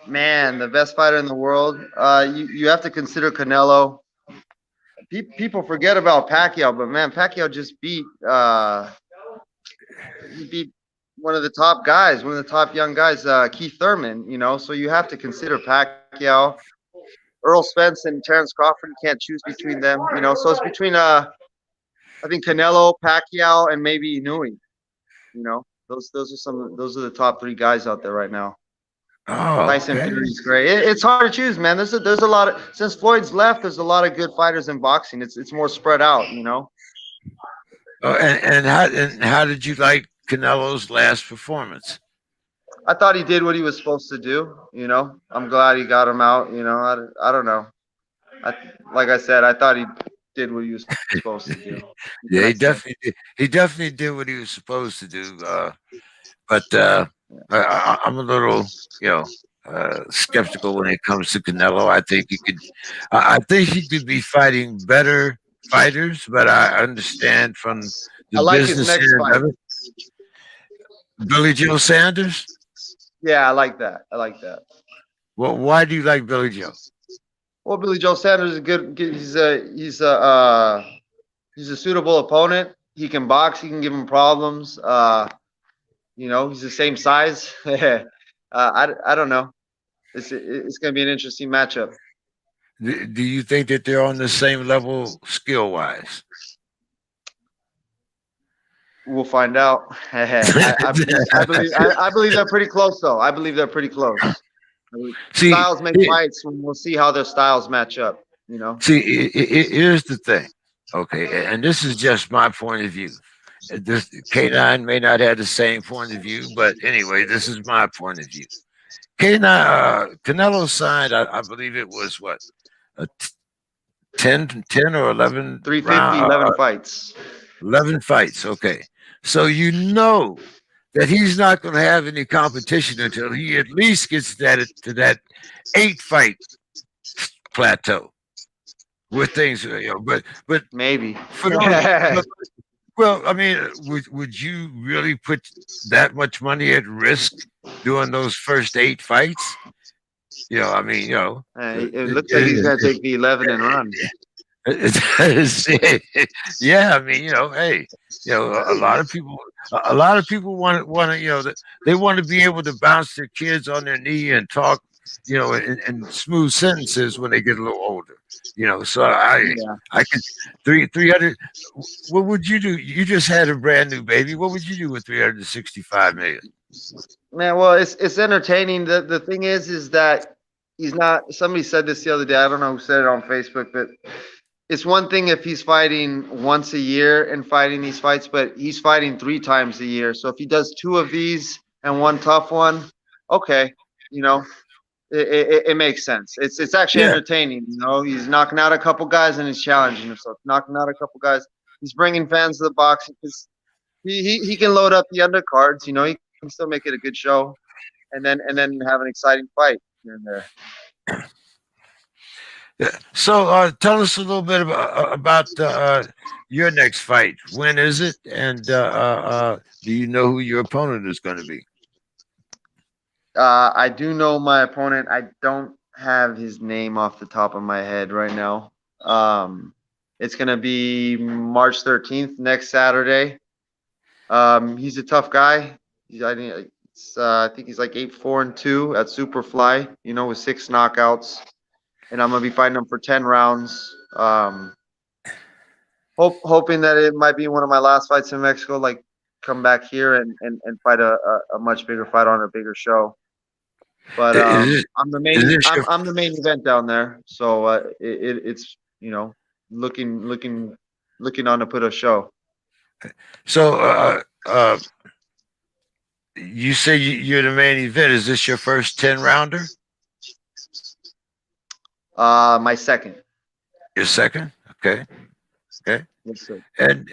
Man, the best fighter in the world. You have to consider Canelo. People forget about Pacquiao, but man, Pacquiao just beat he beat one of the top guys, one of the top young guys, Keith Thurman. So you have to consider Pacquiao, Earl Spence, and Terrence Crawford. You can't choose between them. So it's between I think Canelo, Pacquiao, and maybe Inouye. Those are the top three guys out there right now. Oh, Tyson okay. Fury's great. It's hard to choose, man. There's a lot of since Floyd's left. There's a lot of good fighters in boxing. It's more spread out. And how did you like Canelo's last performance? I thought he did what he was supposed to do. I'm glad he got him out. I don't know. I like I said, I thought he did what he was supposed to do. What can I Yeah, he say? definitely did. He definitely did what he was supposed to do. But I'm a little, you know, skeptical when it comes to Canelo. I think he could. I think he could be fighting better fighters, but I understand from I the like his business next end fight. of it. Billy Joe Sanders. Yeah, I like that. I like that. Well, why do you like Billy Joe? Well, Billy Joe Sanders is good. He's a suitable opponent. He can box. He can give him problems. He's the same size. I don't know. It's going to be an interesting matchup. Do you think that they're on the same level skill wise? We'll find out. I believe they're pretty close, though. I believe they're pretty close. see, Styles make he- fights. We'll see how their styles match up. here's the thing. Okay, and this is just my point of view. This K9 may not have the same point of view, but anyway, this is my point of view. K9, Canelo signed, I believe it was what, a 10 or 11 350, round, 11 fights. 11 fights. Okay, so you know that he's not going to have any competition until he at least gets to that 8 fight plateau where things, but Maybe. for those. Well, I mean, would you really put that much money at risk doing those first 8 fights? I mean, It looks like he's going to take the 11 and run. yeah. I mean, hey, a lot of people, want to, they want to be able to bounce their kids on their knee and talk, in smooth sentences when they get a little older. So Yeah. I could 300. What would you do? You just had a brand new baby. What would you do with 365 million? Man, well, it's entertaining. The thing is that he's not. Somebody said this the other day. I don't know who said it on Facebook, but it's one thing if he's fighting once a year and fighting these fights, but he's fighting 3 times a year. So if he does 2 of these and one tough one, okay, you know, it makes sense. It's actually Yeah, entertaining. He's knocking out a couple guys and he's challenging himself, knocking out a couple guys. He's bringing fans to the boxing because he can load up the undercards. He can still make it a good show, and then have an exciting fight here and there. yeah. So tell us a little bit about your next fight. When is it? And do you know who your opponent is going to be? I do know my opponent. I don't have his name off the top of my head right now. It's gonna be March 13th, next Saturday. He's a tough guy. I think he's like 8-4-2 at Superfly. With 6 knockouts, and I'm gonna be fighting him for 10 rounds. Hoping that it might be one of my last fights in Mexico. Like come back here and fight a much bigger fight on a bigger show. But Is this, I'm the is main this your I'm the main event down there, so it's looking on to put a show. so? You say you're the main event. Is this your first 10 rounder? My second. Your second? Okay. Okay. Yes, sir. And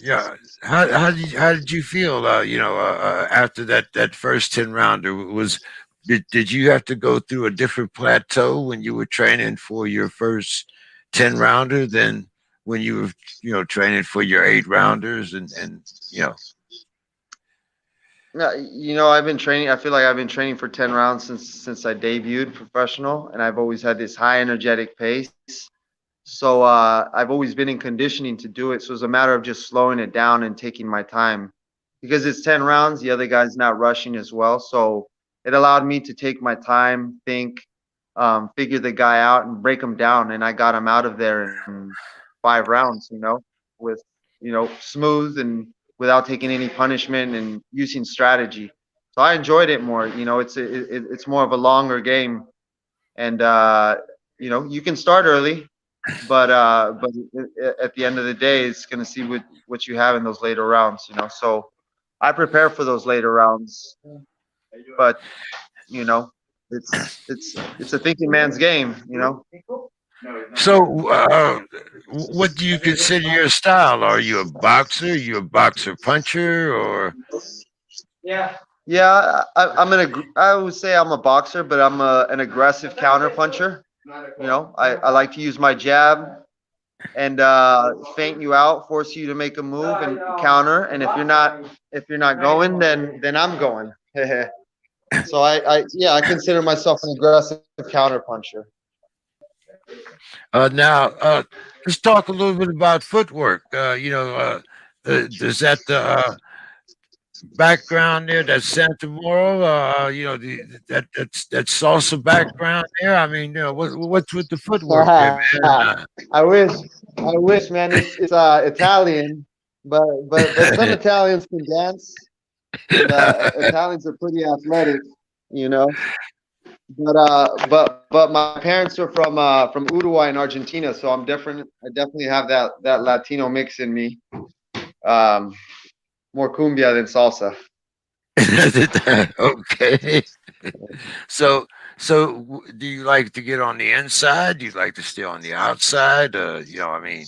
yeah, how did you feel? After that first 10 rounder did you have to go through a different plateau when you were training for your first 10 rounder than when you were training for your 8 rounders and you know No, I've been training. I feel like I've been training for 10 rounds since I debuted professional, and I've always had this high energetic pace. So I've always been in conditioning to do it. So it's a matter of just slowing it down and taking my time because it's 10 rounds. The other guy's not rushing as well. So it allowed me to take my time, think, figure the guy out and break him down. And I got him out of there in 5 rounds, with, smooth and without taking any punishment and using strategy. So I enjoyed it more. It's more of a longer game. And, you can start early, but at the end of the day, it's going to see what you have in those later rounds. So I prepare for those later rounds, but you know, it's a thinking man's game. So, what do you consider your style? Are you a boxer? You a boxer puncher, or Yeah, I would say I'm a boxer, but I'm an aggressive counter puncher. I like to use my jab and feint you out, force you to make a move and counter. And if you're not going, then I'm going. So I consider myself an aggressive counter puncher. now? Let's talk a little bit about footwork. Does that background there, that Sanromauro, that salsa background there? I mean, what's with the footwork there, man? I wish, man. It's Italian, but some Italians can dance, and Italians are pretty athletic, you know. But my parents are from Uruguay and Argentina, so I'm different. I definitely have that Latino mix in me. Um, More cumbia than salsa. Okay. So, do you like to get on the inside? Do you like to stay on the outside? I mean,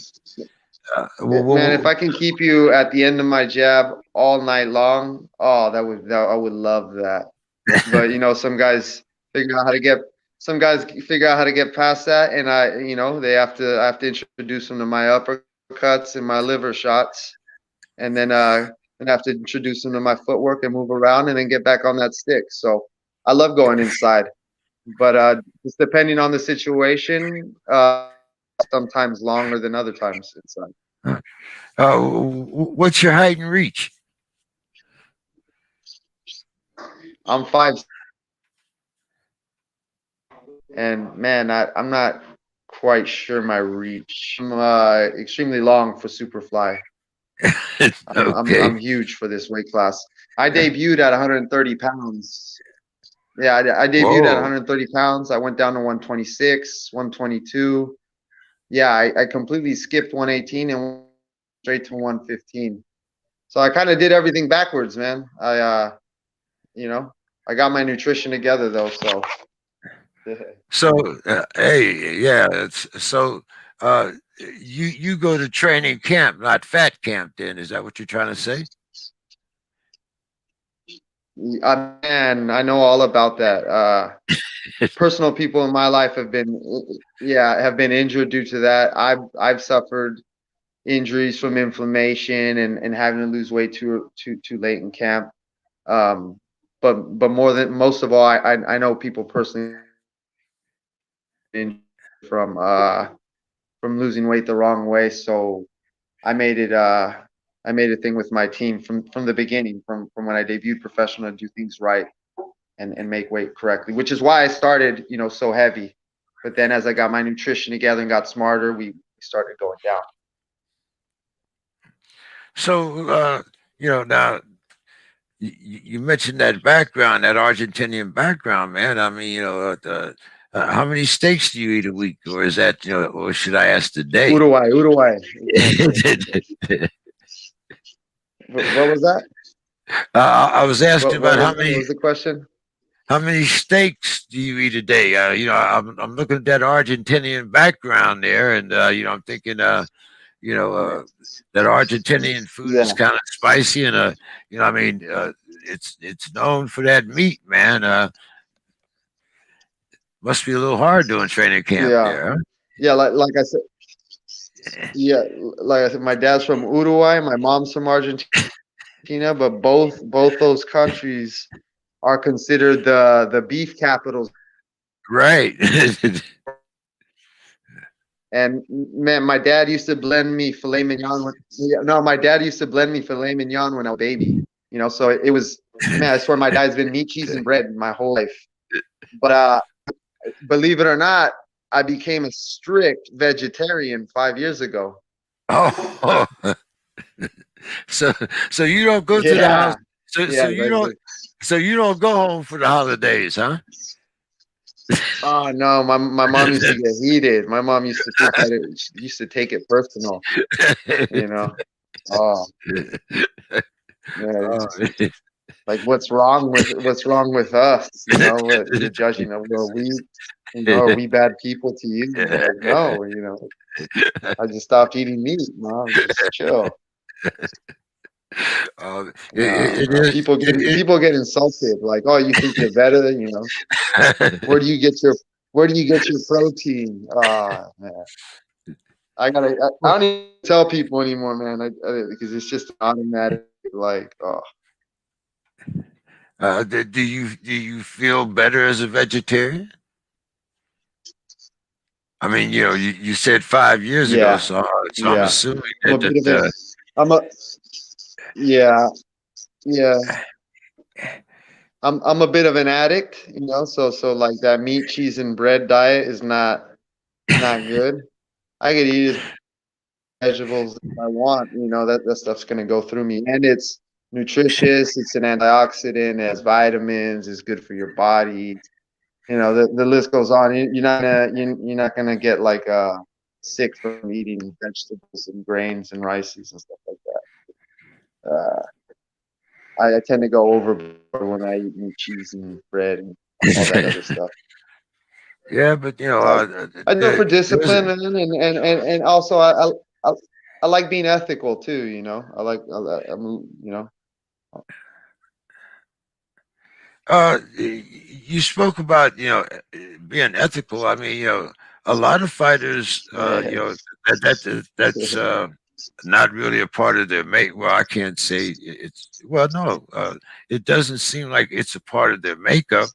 Man, if I can keep you at the end of my jab all night long, oh, I would love that. But some guys figure out how to get past that, and I have to introduce them to my uppercuts and my liver shots, and then I have to introduce them to my footwork and move around, and then get back on that stick. So I love going inside, but just depending on the situation, sometimes longer than other times inside. what's your height and reach? I'm 5, and man, I'm not quite sure my reach. I'm extremely long for Superfly. I'm, I'm Okay. I'm huge for this weight class. I debuted at 130 pounds. Yeah, I debuted at Whoa. 130 pounds. I went down to 126, 122. Yeah, I completely skipped 118 and went straight to 115. So I kind of did everything backwards, man. You know, I got my nutrition together though. So So, hey, yeah, so. You go to training camp, not fat camp. Then is that what you're trying to say? man, I know all about that. Personal people in my life have been injured due to that. I've suffered injuries from inflammation and having to lose weight too late in camp. Um, but more than most of all, I know people personally injured from losing weight the wrong way. So I made it I made a thing with my team from the beginning, from when I debuted professional, to do things right and make weight correctly, which is why I started, so heavy. But then as I got my nutrition together and got smarter, we started going down. So, now you mentioned that background, that Argentinian background, man. I mean, how many steaks do you eat a week, or is that, or should I ask the day? Uruguay. Exactly. What was that? I was asking about What was the question? how many steaks do you eat a day? I'm looking at that Argentinian background there, and I'm thinking, that Argentinian food Yeah. is kind of spicy, and I mean, it's known for that meat, man. Must be a little hard doing training camp Yeah. there, Yeah, like I said, huh? yeah, like I said, my dad's from Uruguay, my mom's from Argentina, but both those countries are considered the beef capitals. Right. And man, my dad used to blend me filet mignon. No, my dad used to blend me filet mignon when I was a baby. So it was, man, I swear my dad's been meat, cheese, and bread my whole life. But believe it or not, I became a strict vegetarian 5 years ago. Oh, so so you don't go to the Yeah, house. So yeah. so you don't go home for the holidays, huh? Oh no, my mom used to get heated. My mom used to think that she used to take it personal. You know. Oh yeah, Oh, like what's wrong with us? What you're judging us? Are we bad people to you? Like no, I just stopped eating meat, mom. Just chill. it No. is. People get insulted. Like, oh, you think you're better? Where do you get your protein? Man. I don't even tell people anymore, man. Because it's just automatic. Like, oh, Do you feel better as a vegetarian? I mean, you said 5 years ago, yeah, so I'm yeah. assuming I'm a that bit of a, I'm a, yeah, yeah. I'm a bit of an addict, So like that meat, cheese, and bread diet is not good. I could eat as vegetables as I want. That stuff's gonna go through me, and it's nutritious. It's an antioxidant. It has vitamins. It's good for your body. The list goes on. You're not gonna get like sick from eating vegetables and grains and rices and stuff like that. I tend to go overboard when I eat meat, cheese, and bread and all that other stuff. yeah, but I do it for there's discipline, and also I I like being ethical too. I'm you spoke about being ethical. I mean, a lot of fighters, yeah. that's not really a part of their make. Well, I can't say it's well. No, it doesn't seem like it's a part of their makeup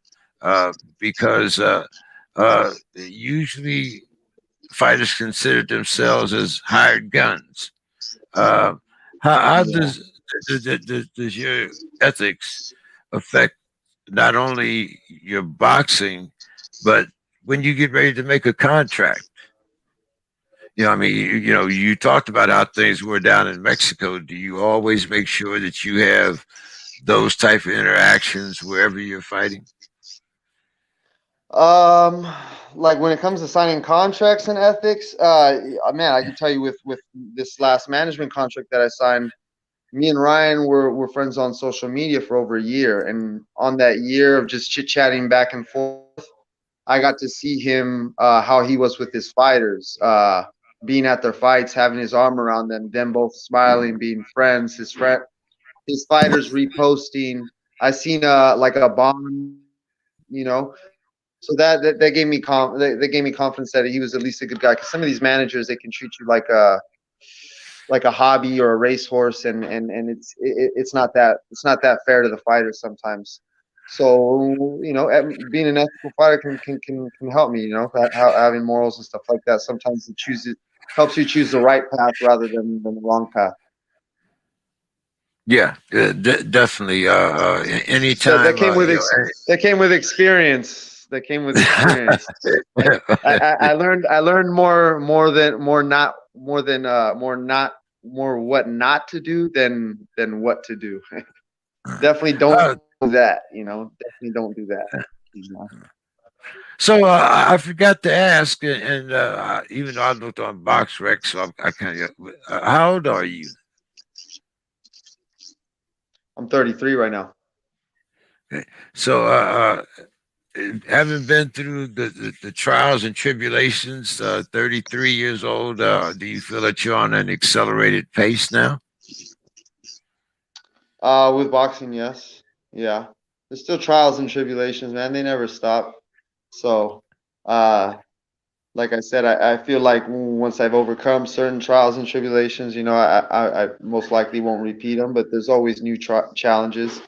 because usually fighters consider themselves as hired guns. Uh, how Yeah. does your ethics affect not only your boxing, but when you get ready to make a contract? I mean, you talked about how things were down in Mexico. Do you always make sure that you have those type of interactions wherever you're fighting? Um, like when it comes to signing contracts and ethics, man, I can tell you with this last management contract that I signed, me and Ryan were friends on social media for over a year, and on that year of just chit chatting back and forth, I got to see him how he was with his fighters, being at their fights, having his arm around them both smiling, being friends. His fighters reposting. I seen like a bond, you know. So that gave me that gave me confidence that he was at least a good guy. Because some of these managers, they can treat you like a hobby or a racehorse, and it's not that fair to the fighters sometimes. So being an ethical fighter can help me. Having morals and stuff like that. Sometimes it helps you choose the right path rather than the wrong path. Yeah, definitely. That Anytime, came with that came with experience. That came with experience. I learned more what not to do than what to do. Definitely don't uh, do that. Definitely don't do that. You know? so I forgot to ask, and even though I looked on BoxRec, so I kind of. How old are you? I'm 33 right now. So, having been through the trials and tribulations, 33 years old, do you feel that you're on an accelerated pace now? With boxing, yes, yeah. There's still trials and tribulations, man. They never stop. So, uh, like I said, I feel like once I've overcome certain trials and tribulations, I most likely won't repeat them. But there's always new challenges,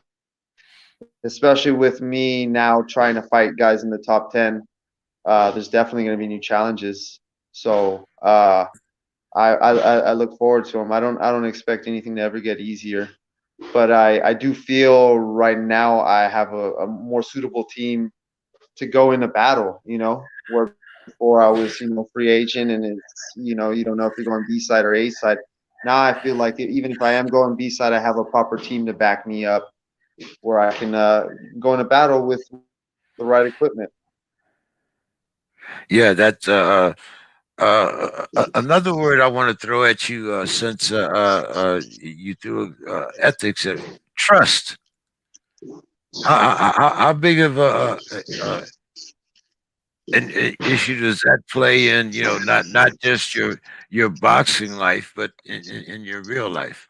especially with me now trying to fight guys in the top 10. There's definitely going to be new challenges. So uh, I look forward to them. I don't expect anything to ever get easier, but I do feel right now I have a more suitable team to go into battle. Where before I was free agent, and it's you don't know if you're going B side or A side. Now I feel like even if I am going B side, I have a proper team to back me up, where I can go into battle with the right equipment. Yeah, that's another word I want to throw at you since you threw ethics. Trust. How big of an issue does that play in? Not just your boxing life, but in your real life.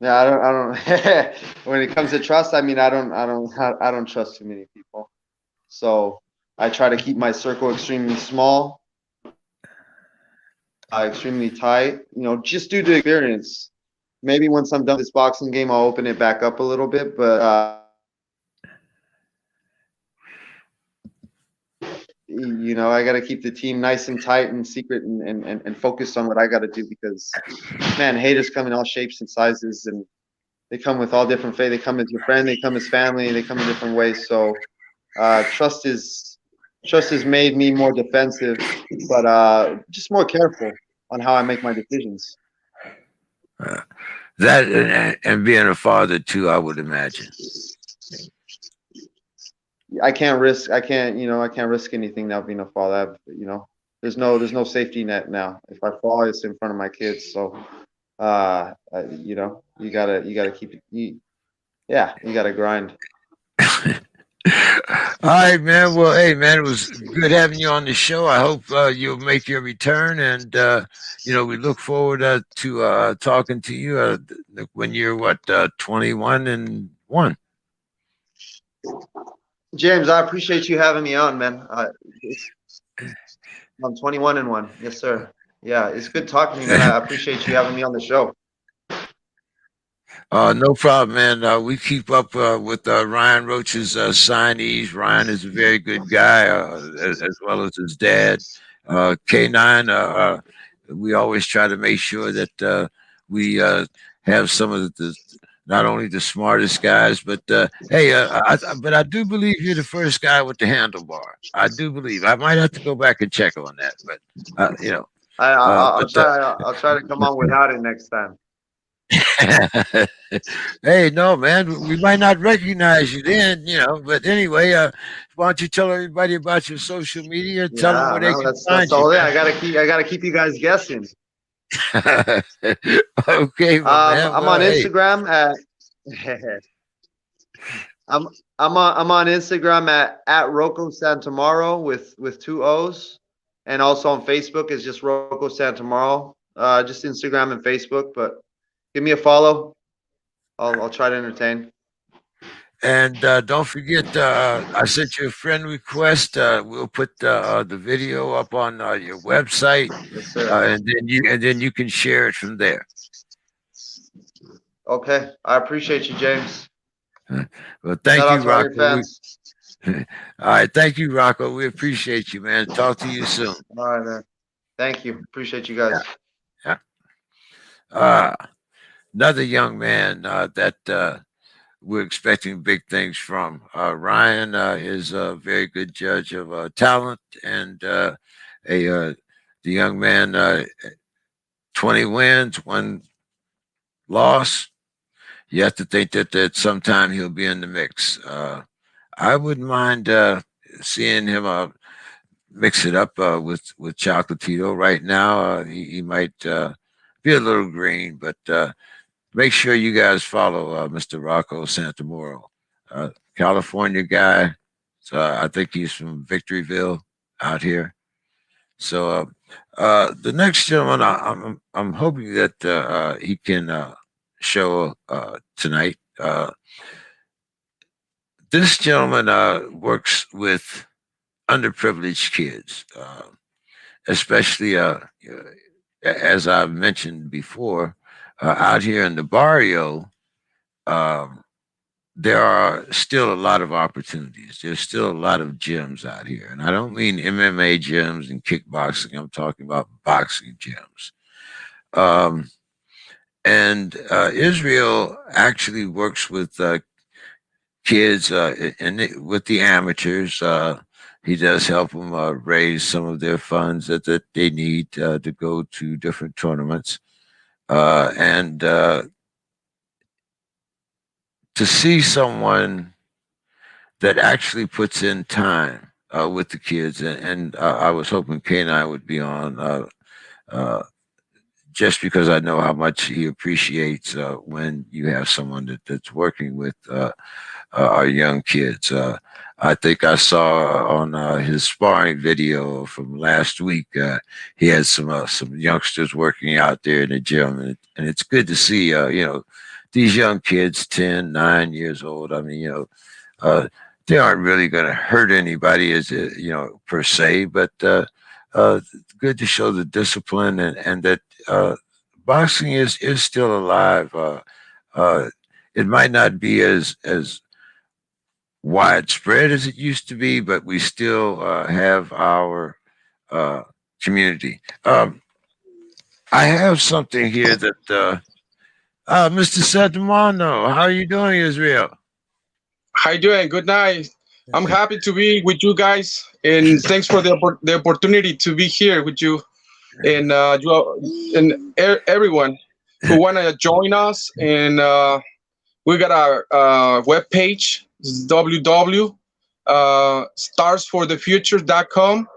Yeah, I don't. When it comes to trust, I mean, I don't trust too many people. So I try to keep my circle extremely small, extremely tight. Just due to experience. Maybe once I'm done with this boxing game, I'll open it back up a little bit. But I got to keep the team nice and tight and secret and focused on what I got to do because, man, haters come in all shapes and sizes, and they come with all different faith. They come as your friend, they come as family, they come in different ways. So trust has made me more defensive, but just more careful on how I make my decisions. Uh, that and being a father too, I would imagine. I can't risk. I can't risk anything now being a father. There's no safety net now. If I fall, it's in front of my kids. So, you gotta keep it. Yeah, you gotta grind. All right, man. Well, hey, man, it was good having you on the show. I hope you'll make your return, and we look forward to talking to you when you're 21 and one. James, I appreciate you having me on, man. I'm 21 and one. Yes, sir. Yeah, it's good talking to you, man. I appreciate you having me on the show. No problem, man. We keep up with Ryan Roach's signees. Ryan is a very good guy, as well as his dad. K9, we always try to make sure that we have some of not only the smartest guys, but hey, but I do believe you're the first guy with the handlebar. I do believe. I might have to go back and check on that, but I, I I'll but try. I'll try to come on without it next time. hey, no, man, we might not recognize you then, but anyway, why don't you tell everybody about your social media? Tell them Yeah, where they no, can that's find you, all. I gotta keep you guys guessing. man. Okay, my man. I'm on Well, hey, Instagram at I'm I'm on Instagram at Rocco Santamaro with two O's, and also on Facebook is just Rocco Santamaro. Just Instagram and Facebook, but give me a follow. I'll try to entertain. and don't forget, I sent you a friend request. We'll put the video up on your website, Yes, sir. and then you can share it from there. Okay, I appreciate you, James. Well, Shout thank out you, to all your Rocco. fans. All right, thank you, Rocco. We appreciate you, man. Talk to you soon. All right, man. Thank you. Appreciate you guys. Yeah. Uh, Another young man that we're expecting big things from. Ryan is a very good judge of talent, and a the young man, 20 wins, one loss. You have to think that sometime he'll be in the mix. I wouldn't mind seeing him mix it up with Chocolatito. Right now, he might be a little green, but make sure you guys follow Mr. Rocco Santamoro, California guy. So I think he's from Victoryville out here. So the next gentleman, I'm hoping that he can show tonight. This gentleman works with underprivileged kids, especially as I've mentioned before, out here in the barrio. Um, there are still a lot of opportunities. There's still a lot of gyms out here. And I don't mean MMA gyms and kickboxing. I'm talking about boxing gyms. Um, and Israel actually works with kids with the amateurs. He does help them raise some of their funds that they need to go to different tournaments. And to see someone that actually puts in time with the kids, and I was hoping Kay and I would be on uh, just because I know how much he appreciates when you have someone that's working with our young kids. I think I saw on his sparring video from last week. He had some youngsters working out there in the gym, and it's good to see. These young kids, 10, 9 years old. I mean, uh, they aren't really going to hurt anybody, per se, but good to show the discipline and that boxing is still alive. Uh, it might not be as widespread as it used to be, but we still have our uh, community. I have something here that Mr. Sanromauro, how are you doing, Israel? How you doing? Good night. I'm happy to be with you guys, and thanks for the opportunity to be here with you and everyone who wanna join us. And we got our web page, www.starsforthefuture.com.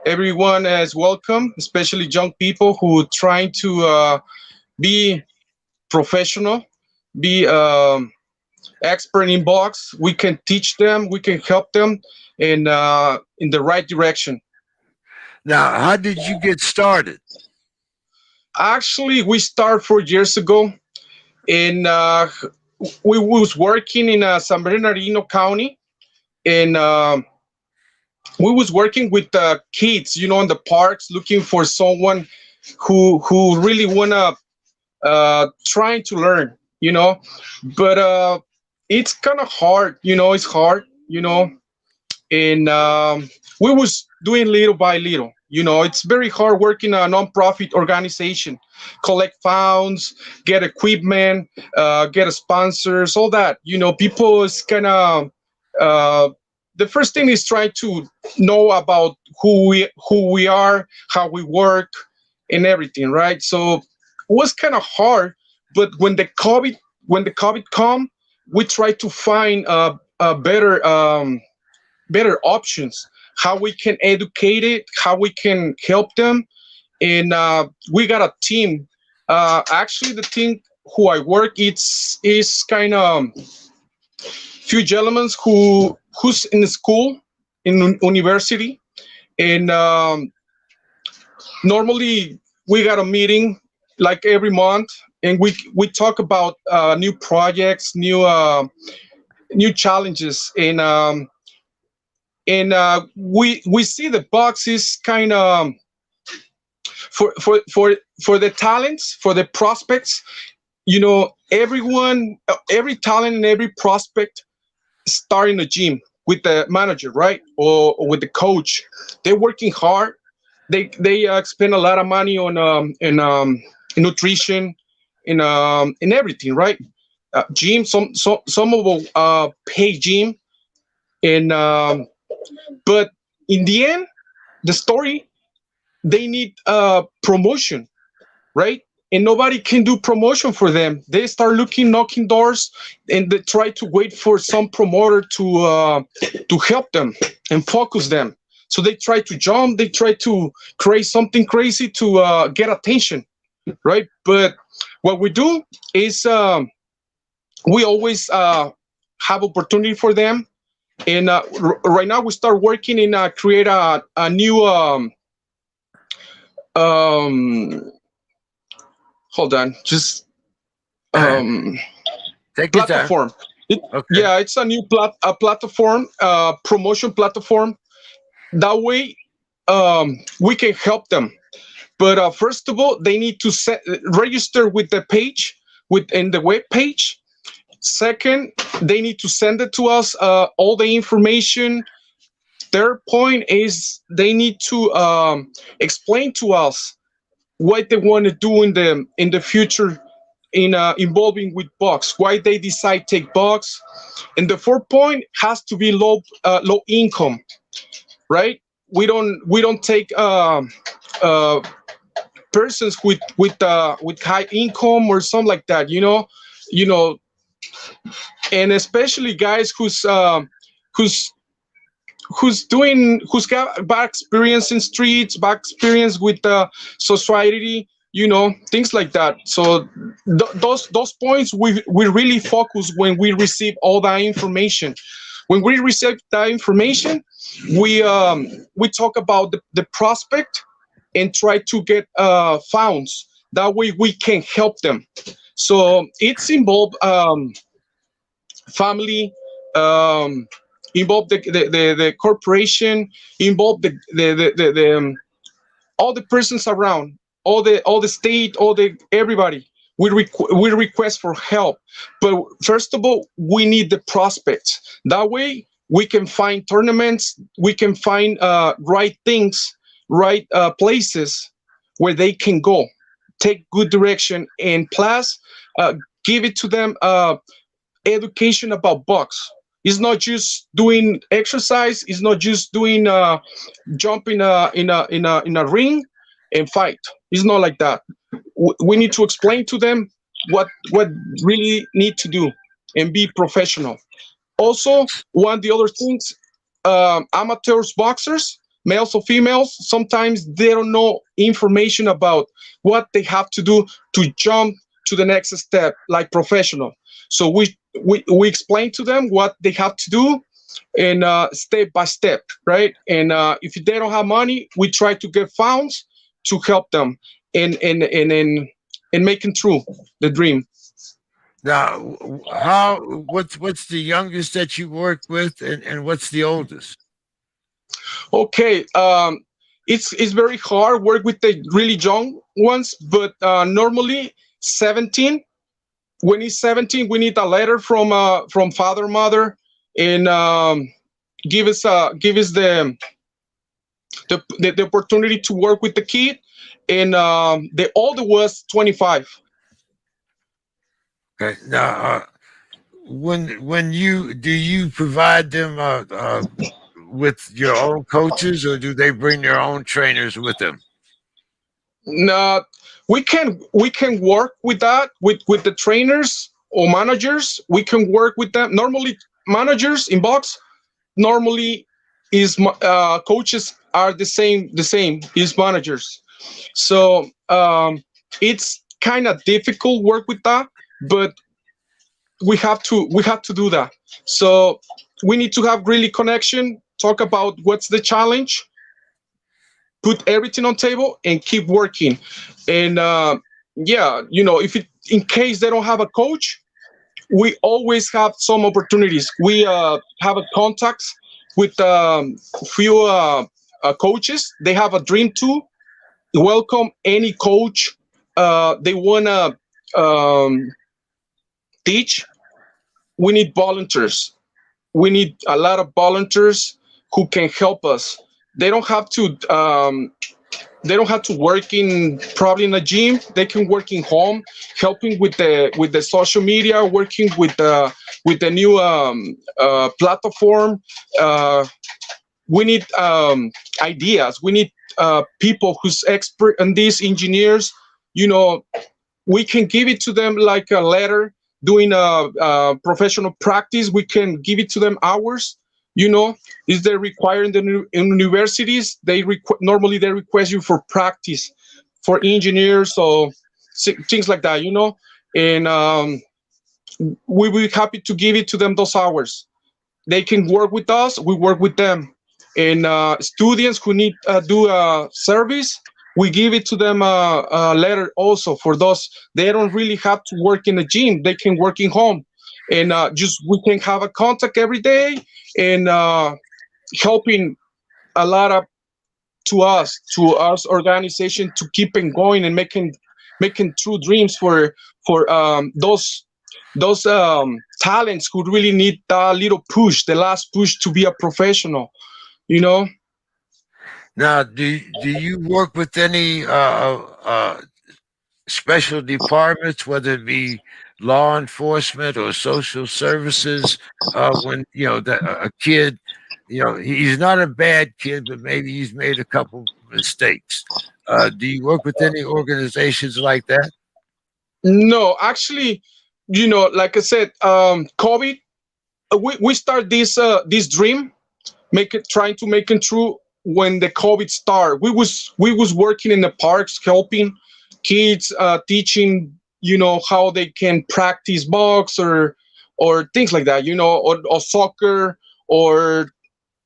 Everyone is welcome, especially young people who trying to be professional, be expert in box. We can teach them, we can help them in the right direction. Now, how did you get started? Actually, we started 4 years ago, and we was working in San Bernardino County, and we was working with kids, in the parks, looking for someone who really wanna trying to learn, but it's kind of hard, it's hard, and we was doing little by little. It's very hard working a non-profit organization, collect funds, get equipment, get sponsors, all that. People is kind of the first thing is try to know about who we are, how we work, and everything, right? So it was kind of hard, but when the COVID come, we try to find a better options, how we can educate it, how we can help them. And we got a team. Actually, the team who I work, is kind of few gentlemen who's in the school, in university, and normally we got a meeting like every month, and we talk about new projects, new challenges, and we see the box is kind of for the talents, for the prospects. Every talent and every prospect start in the gym with the manager, right, or with the coach. They're working hard. They spend a lot of money on in nutrition, in everything, right? Gym. Some of them pay gym, and but in the end, the story, they need promotion, right? And nobody can do promotion for them. They start knocking doors, and they try to wait for some promoter to help them and focus them. So they try to jump, they try to create something crazy to get attention, right? But what we do is we always have opportunity for them. And right now we start working in create a new um hold on, just Take your time. platform. Okay. Yeah, it's a new platform, promotion platform. That way, we can help them. But first of all, they need to register with the page, within the web page, Second, they need to send it to us, all the information. Third point is they need to explain to us what they want to do in the future in involving with bugs, why they decide take bugs. And the fourth point has to be low income, right? We don't take uh, persons with high income or something like that, you know, and especially guys who's who's got bad experience in streets, bad experience with society, things like that. So those points we really focus when we receive all that information. When we receive that information, we talk about the prospect and try to get founds. That way we can help them. So it's involved family, um, involve the corporation, involve all the persons around, all the state, all the everybody. We request for help, but first of all, we need the prospects. That way, we can find tournaments, we can find right things, right places where they can go, take good direction, and plus give it to them. Education about bugs. It's not just doing exercise. It's not just doing jump in a ring and fight. It's not like that. We need to explain to them what really need to do and be professional. Also, one of the other things, amateurs boxers, males or females, sometimes they don't know information about what they have to do to jump to the next step, like professional. So we explain to them what they have to do, and step by step, right? And if they don't have money, we try to get funds to help them and making true the dream. Now, how what's the youngest that you work with, and what's the oldest? Okay, it's very hard work with the really young ones, but normally 17. When he's 17, we need a letter from father, mother, and give us the opportunity to work with the kid. And the older was 25. Okay. Now, when you provide them with your own coaches, or do they bring their own trainers with them? Now we can work with that with the trainers or managers. We can work with them. Normally, managers in box normally is coaches are the same is managers. So it's kind of difficult work with that, but we have to do that. So we need to have really connection. Talk about what's the challenge, put everything on table, and keep working. And yeah, if in case they don't have a coach, we always have some opportunities. We have a contacts with few coaches. They have a dream too. Welcome any coach they wanna teach. We need volunteers. We need a lot of volunteers who can help us. They don't have to. They don't have to work in probably in a gym. They can work in home, helping with the social media, working with the new platform. We need ideas. We need people who's expert in these engineers. You know, we can give it to them like a letter doing a professional practice. We can give it to them hours. Is they require in the in universities? Normally they request you for practice for engineers or things like that. And we will be happy to give it to them those hours. They can work with us. We work with them. And students who need do a service, we give it to them a letter also for those. They don't really have to work in the gym. They can work in home, and just we can have a contact every day and helping a lot of to us organization to keep it going and making true dreams for those talents who really need a little push, the last push to be a professional, you know. Now, do you work with any special departments, whether it be law enforcement or social services, when a kid, he's not a bad kid, but maybe he's made a couple mistakes. Do you work with any organizations like that? No, actually, like I said, COVID, we start this dream, trying to make it true when the COVID started. We was working in the parks, helping kids, teaching how they can practice box or things like that, or soccer or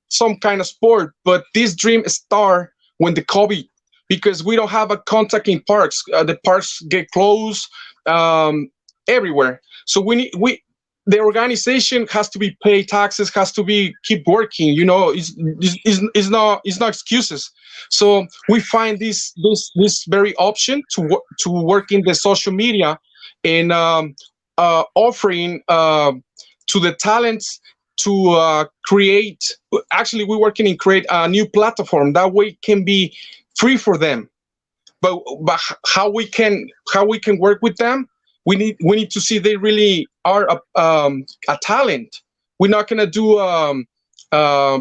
some kind of sport. But this dream start when the COVID, because we don't have a contact in parks. The parks get closed everywhere. So the organization has to be pay taxes, has to be keep working. It's not excuses. So we find this very option to work in the social media and offering to the talents to create. Actually, we're working in create a new platform that way it can be free for them. But how we can work with them, we need to see they really are a talent. We're not gonna do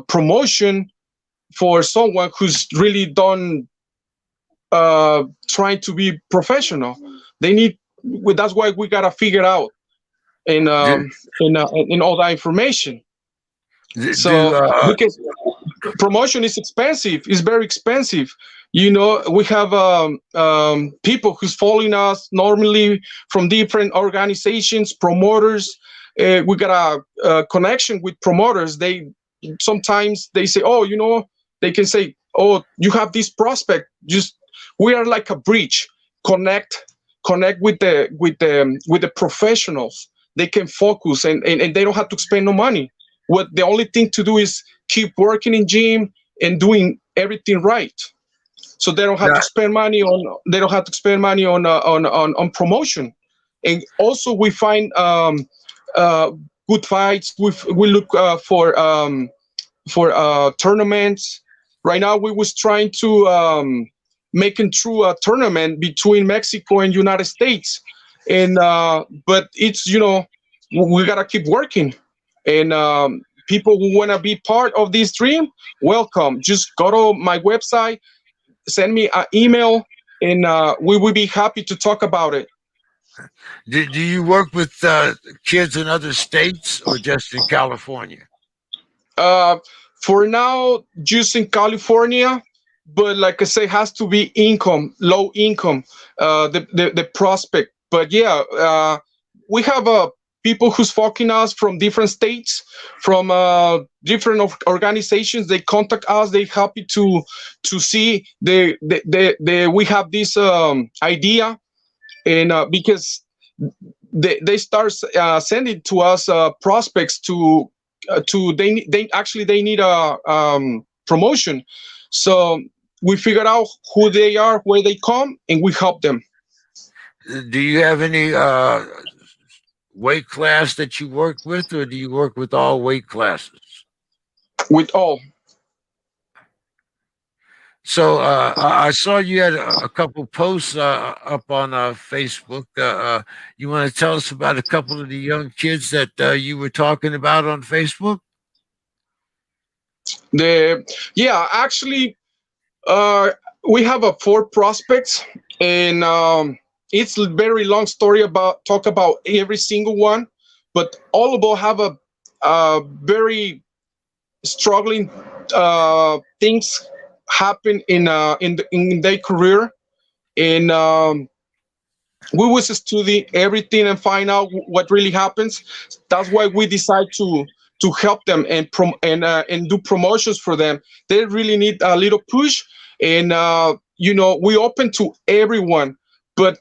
promotion for someone who's really done trying to be professional. They need. That's why we gotta figure out in Do, in all that information. do So because promotion is expensive, it's very expensive. We have people who's following us normally from different organizations, promoters. We got a connection with promoters. They sometimes they say, oh, they can say, oh, you have this prospect. Just we are like a bridge. Connect with the professionals. They can focus and they don't have to spend no money. What the only thing to do is keep working in gym and doing everything right. So they don't have to spend money on promotion. And also we find good fights. We look for tournaments. Right now we was trying to make it through a tournament between Mexico and United States, and but it's we gotta keep working, and people who wanna be part of this dream, welcome. Just go to my website, send me an email, and we will be happy to talk about it. do you work with kids in other states or just in California? For now, just in California, but like I say, has to be low income, the prospect. But yeah, we have people who's fucking us from different states, from different organizations. They contact us. They happy to see we have this idea, and because they start sending to us prospects they need a promotion. So we figured out who they are, where they come, and we help them. Do you have any weight class that you work with, or do you work with all weight classes? With all. So I saw you had a couple posts up on Facebook. You want to tell us about a couple of the young kids that you were talking about on Facebook? Actually, we have 4 prospects, and it's a very long story talk about every single one, but all of them have a very struggling things happen in their career, and we was study everything and find out what really happens. That's why we decide to help them and do promotions for them. They really need a little push, and we open to everyone. But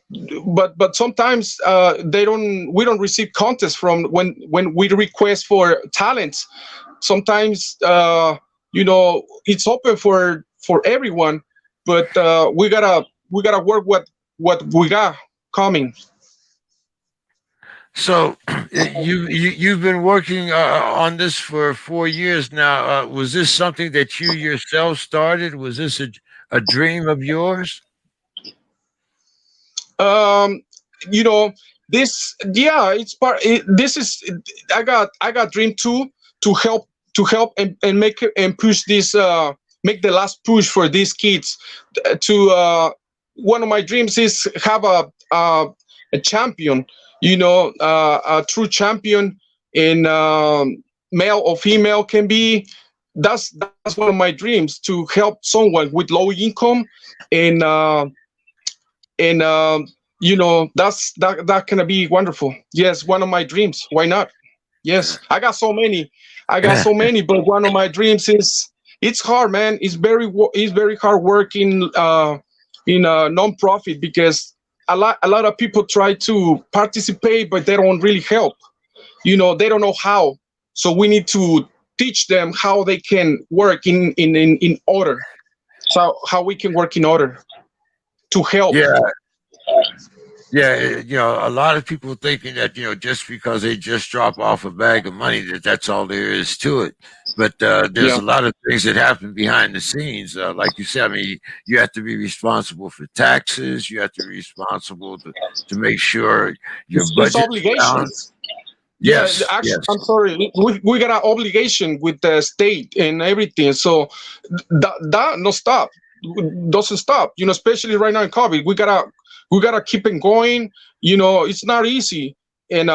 sometimes we don't receive contests from when we request for talents. Sometimes it's open for everyone, but we gotta work what we got coming. So you've been working on this for 4 years now. Was this something that you yourself started? Was this a dream of yours? um you know this, yeah, this is, I got dream too, to help, and make it, and push this, make the last push for these kids, to one of my dreams is have a champion, a true champion, in male or female can be. That's one of my dreams, to help someone with low income, and that can be wonderful. Yes, one of my dreams. Why not? Yes, I got so many. But one of my dreams is, it's hard, man. It's very hard working in a non-profit, because a lot of people try to participate, but they don't really help. They don't know how. So we need to teach them how they can work in order. So how we can work in order to help. Yeah, yeah. A lot of people thinking that just because they just drop off a bag of money, that's all there is to it. But there's Yeah. a lot of things that happen behind the scenes. Like you said, I mean, you have to be responsible for taxes. You have to be responsible to make sure your It's budget is balanced. obligations. Yeah, Yes, actually, yes. I'm sorry. We got an obligation with the state and everything. So that no stop, doesn't stop. Especially right now in COVID, we gotta keep it going. It's not easy, and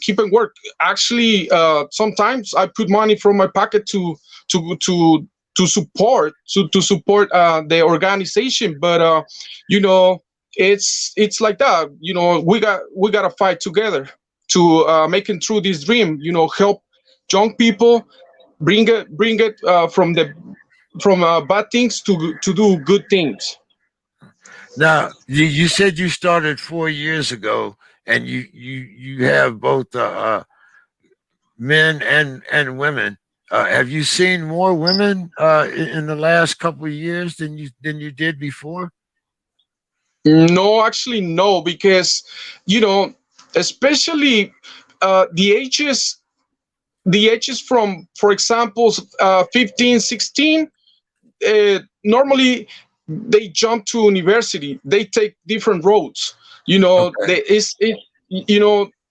keep it work. Actually, sometimes I put money from my pocket to to to support the organization. But it's like that. We gotta fight together to making through this dream. Help young people, bring it from bad things to do good things. Now, you said you started 4 years ago, and you have both men and women. Have you seen more women in the last couple of years than you did before? No, actually, no, because you know, especially the ages from, for example, 15, 16. Normally they jump to university, they take different roads. Okay.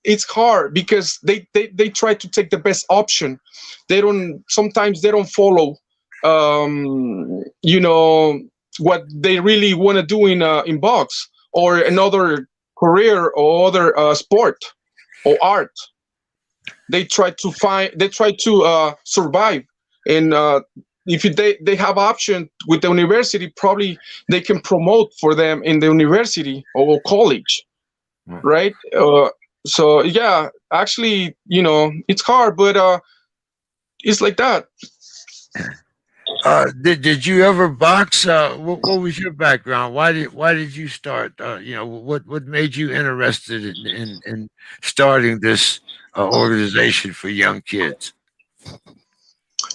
It's hard, because they try to take the best option. Sometimes they don't follow what they really want to do in box, or another career, or other sport or art. They try to survive, and if they have option with the university, probably they can promote for them in the university or college, Mm. right? So yeah, actually, it's hard, but it's like that. Did you ever box? What was your background? Why did you start? What made you interested in starting this organization for young kids?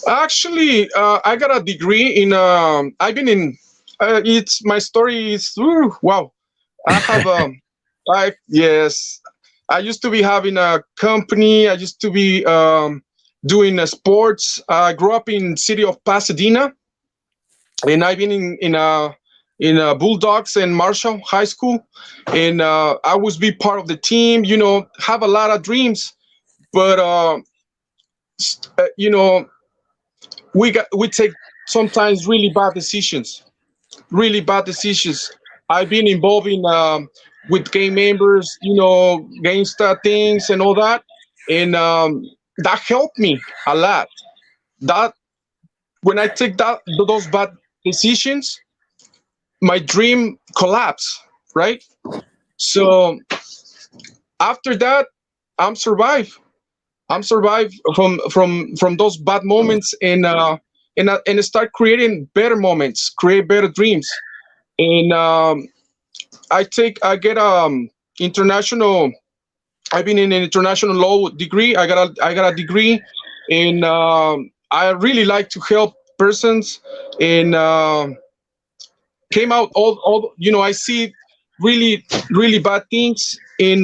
Actually, I got a degree in. I've been in. It's my story is, wow. I have yes. I used to be having a company. I used to be doing sports. I grew up in city of Pasadena, and I've been in Bulldogs and Marshall High School, and I was be part of the team. Have a lot of dreams, but you know, we take sometimes really bad decisions. Really bad decisions. I've been involved in with gang members, gangsta things and all that, and that helped me a lot. That when I take those bad decisions, my dream collapsed. Right. So after that, I'm survive. I'm survive from those bad moments, and start creating better moments, create better dreams, and I get international. I've been in an international law degree. I got a degree, and I really like to help persons, and came out all. I see. really bad things in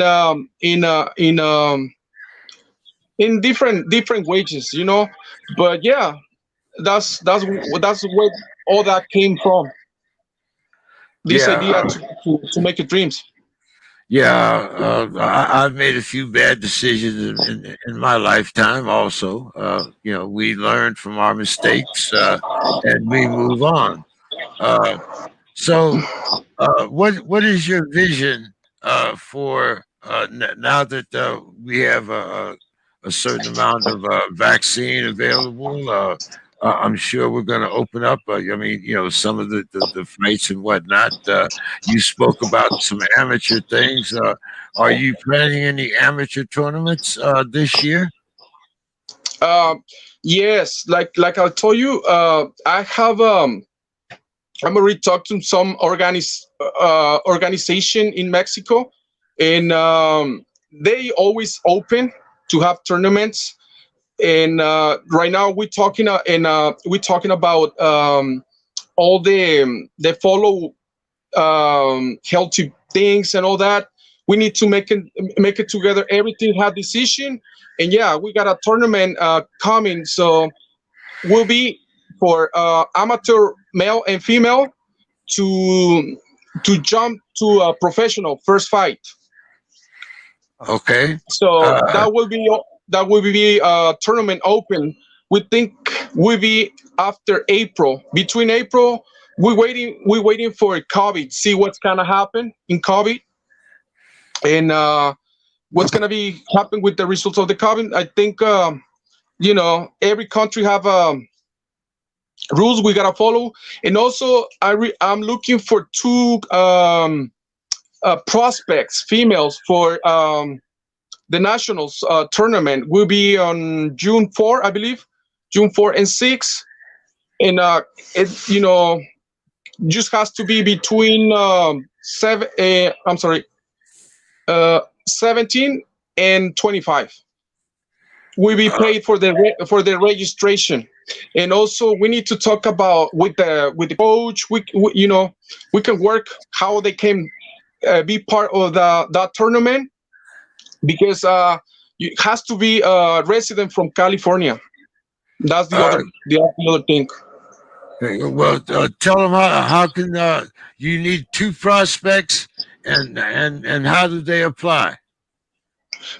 different wages, you know. But yeah, that's where all that came from. This Yeah, idea to make it dreams. yeah. I've made a few bad decisions in my lifetime. Also, we learn from our mistakes and we move on. Uh, so, what is your vision for now that we have a certain amount of vaccine available? I'm sure we're going to open up. I mean, some of the fights and whatnot. You spoke about some amateur things. Are you planning any amateur tournaments this year? Um, yes, like I told you, I have I'm already talked to some organization in Mexico, and they always open to have tournaments. And right now we're talking about all the follow healthy things and all that. We need to make it together. Everything had decision, and yeah, we got a tournament coming. So will be for amateur male and female to jump to a professional first fight. Okay. So Uh, that will be tournament open. We think will be after April. Between April, we're waiting for COVID. See what's gonna happen in COVID, and what's gonna be happen with the results of the COVID. I think every country have rules we gotta follow, and also I'm looking for two prospects, females for the nationals tournament. Will be on June 4, I believe, June 4 and 6, and it just has to be between seven. I'm sorry, 17 and 25. Will be uh, paid for the registration, and also we need to talk about with the coach. We can work how they can be part of that tournament, because it has to be a resident from California. That's uh, the other thing. well, tell them how can you need two prospects and how do they apply?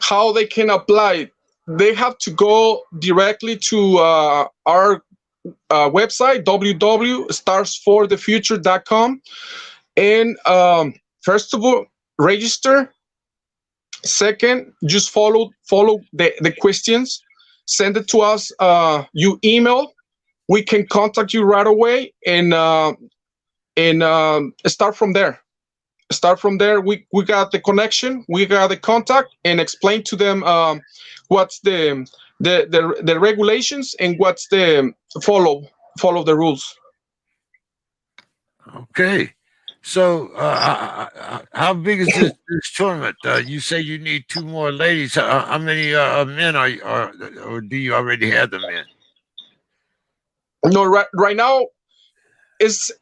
How they can apply? They have to go directly to our website, www.starsforthefuture.com, and first of all, register. Second, just follow the questions. Send it to us. You email. We can contact you right away, and start from there. We got the connection, we got the contact, and explain to them what's the regulations, and what's the follow the rules. Okay. So, how big is this tournament? You say you need two more ladies. How many men or do you already have them in? No, right now it's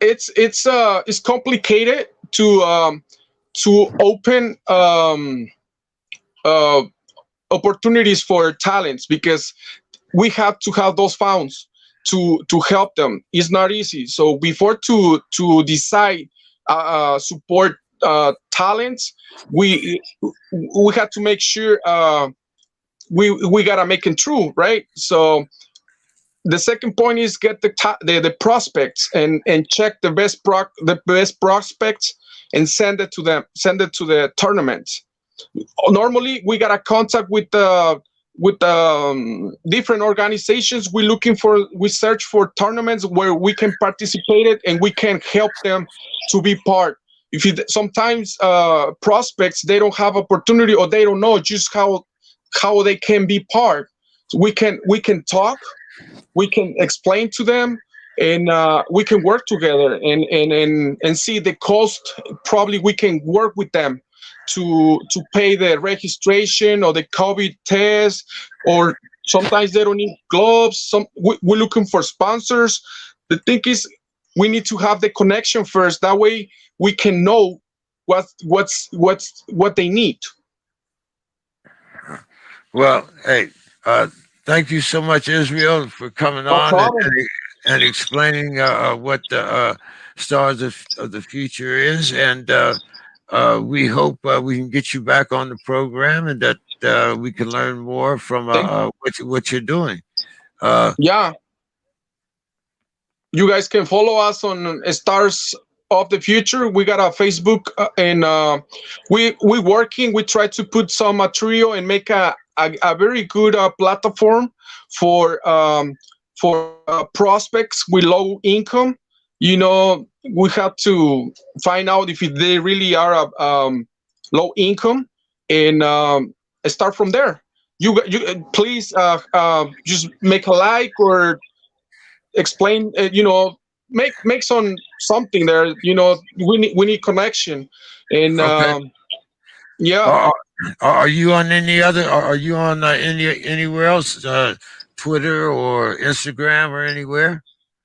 complicated to open uh, opportunities for talents, because we have to have those funds to help them. It's not easy. So before to decide support talents, we we have to make sure we gotta make it true, right? So the second point is get the prospects, and check the best prospects, and send it to the tournament. Normally we got a contact with different organizations. We search for tournaments where we can participate it, and we can help them to be part. Sometimes prospects, they don't have opportunity, or they don't know just how they can be part. So we can talk, we can explain to them, and we can work together, and see the cost. Probably we can work with them to pay the registration or the COVID test, or sometimes they don't need gloves. We're looking for sponsors. The thing is, we need to have the connection first. That way we can know what they need. Well, hey, thank you so much, Israel, for coming No on problem. and explaining what the stars of the future is. And we hope we can get you back on the program and that we can learn more from Thank what you're doing. Uh, Yeah, you guys can follow us on Stars of the Future. We got a Facebook, and we working. We try to put some material and make a very good platform for prospects with low income. We have to find out if they really are low income, and start from there. You please just make a like or explain, make something there. We need connection, and okay. yeah. Are, are you on any other? Are you on anywhere else? Twitter or Instagram or anywhere?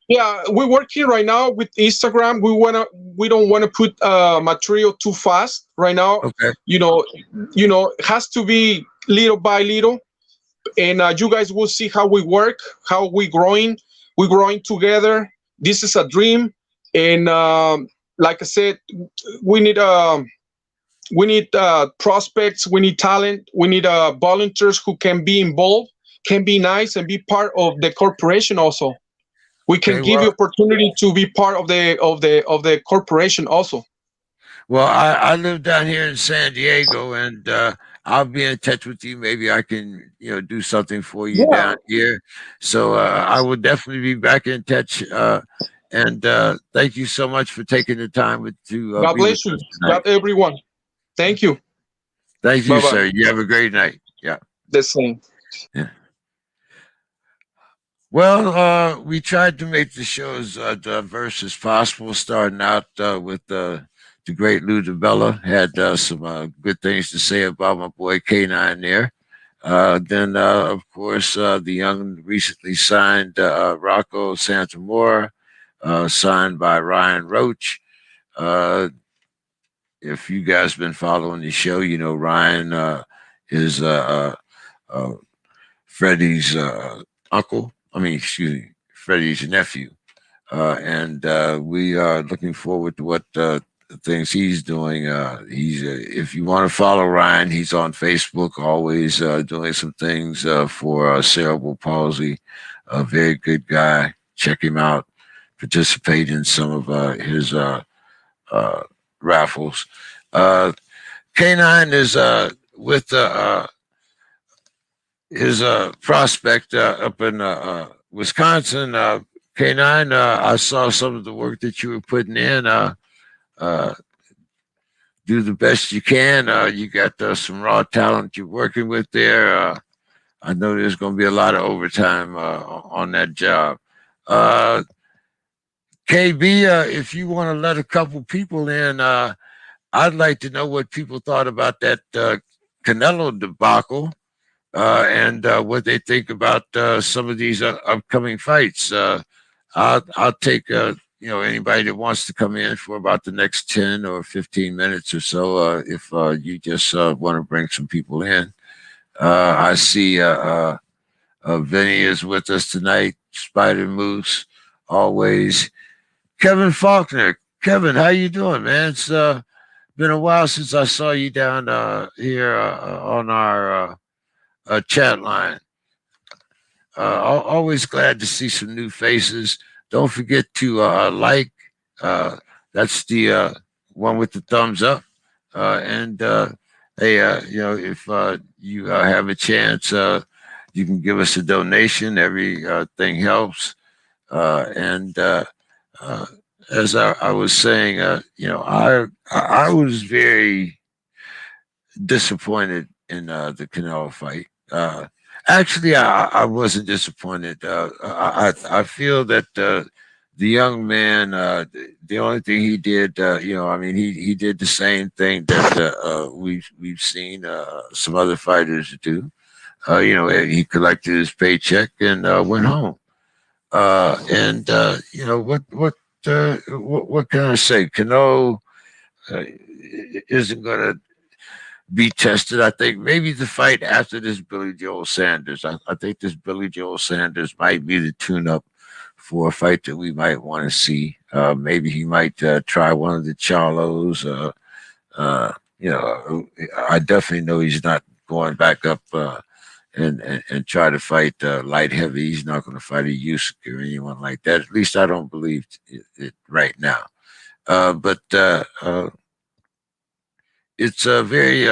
Yeah, we're working right now with Instagram. We don't want to put material too fast right now. Okay. It has to be little by little, and you guys will see how we work, how we're growing together. This is a dream, and like I said, we need prospects, we need talent, we need volunteers who can be involved, can be nice, and be part of the corporation also. We can Okay. give you opportunity to be part of the corporation also. Well, I live down here in San Diego, and I'll be in touch with you. Maybe I can, do something for you Yeah. down here. So I will definitely be back in touch. And thank you so much for taking the time to God be with bless you. us tonight. God everyone. Thank you. Thank you, Bye bye. sir. You have a great night. Yeah. The same. Yeah. Well, we tried to make the show as diverse as possible, starting out with the great Lou Dibella. Had some good things to say about my boy K9 there. Then, of course, the young, recently signed Rocco Santamora, signed by Ryan Roach. Uh, if you guys been following the show, Ryan is uh, Freddie's uncle. I mean, excuse me, Freddie's nephew. And we are looking forward to what things he's doing. If you want to follow Ryan, he's on Facebook, always doing some things for cerebral palsy. A very good guy. Check him out. Participate in some of his uh, raffles. K9 is with his prospect up in Wisconsin. K9, I saw some of the work that you were putting in. Uh, do the best you can. You got some raw talent you're working with there. I know there's going to be a lot of overtime on that job. KB, if you want to let a couple people in, I'd like to know what people thought about that Canelo debacle. And what they think about some of these upcoming fights. I'll take anybody that wants to come in for about the next 10 or 15 minutes or so. If you just want to bring some people in, I see Vinny is with us tonight. Spider Moose, always. Kevin Faulkner, Kevin, how you doing, man? It's been a while since I saw you down here on our chat line. Always glad to see some new faces. Don't forget to like. That's the one with the thumbs up. And hey, if you have a chance, you can give us a donation. Every thing helps. And as I was saying, I was very disappointed in the Canelo fight. Actually, I wasn't disappointed. I feel that the young man, the only thing he did, he did the same thing that we've seen some other fighters do. He collected his paycheck and went home. And what can I say? Cano isn't going to be tested. I think maybe the fight after this Billy Joel Sanders. I think this Billy Joel Sanders might be the tune-up for a fight that we might want to see. Maybe he might try one of the Charlos. You know, I definitely know he's not going back up and try to fight light heavy. He's not going to fight a Usyk or anyone like that. At least I don't believe it right now. But it's very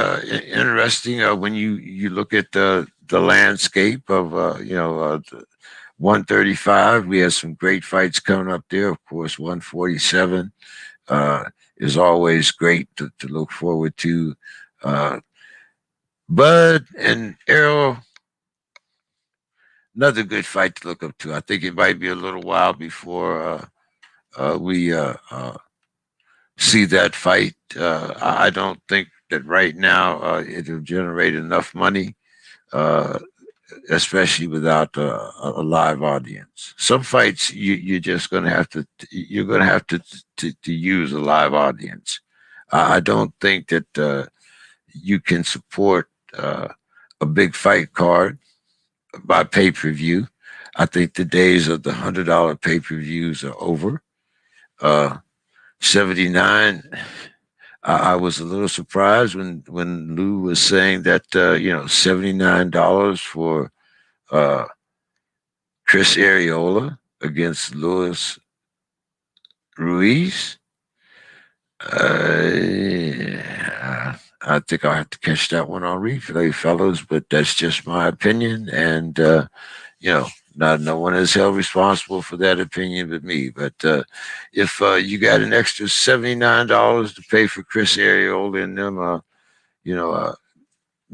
interesting when you look at the landscape of the 135. We have some great fights coming up there. Of course, 147 is always great to look forward to. Bud and Errol, another good fight to look up to. I think it might be a little while before we see that fight. I don't think that right now it'll generate enough money, uh, especially without a live audience. Some fights you're just going to have to to use a live audience. I don't think that you can support a big fight card by pay per view. I think the days of the $100 pay per views are over. 79. I was a little surprised when Lou was saying that $79 for uh, Chris Areola against Luis Ruiz. I think I'll have to catch that one on replay, fellows. But that's just my opinion, and not no one is held responsible for that opinion but me. But if you got an extra $79 to pay for Chris Areola and them,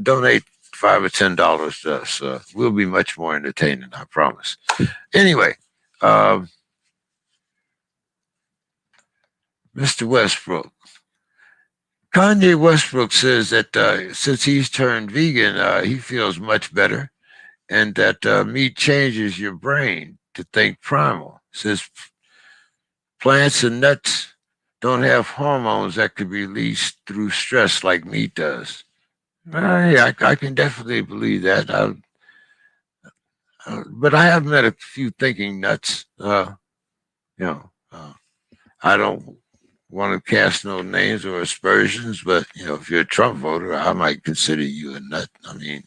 donate $5 or $10 to us. We'll be much more entertaining, I promise. Anyway, Mr. Westbrook. Kanye Westbrook says that since he's turned vegan, he feels much better, and that meat changes your brain to think primal. Says plants and nuts don't have hormones that could be released through stress like meat does. Yeah, I can definitely believe that. But I have met a few thinking nuts. I don't want to cast no names or aspersions, but if you're a Trump voter, I might consider you a nut. I mean,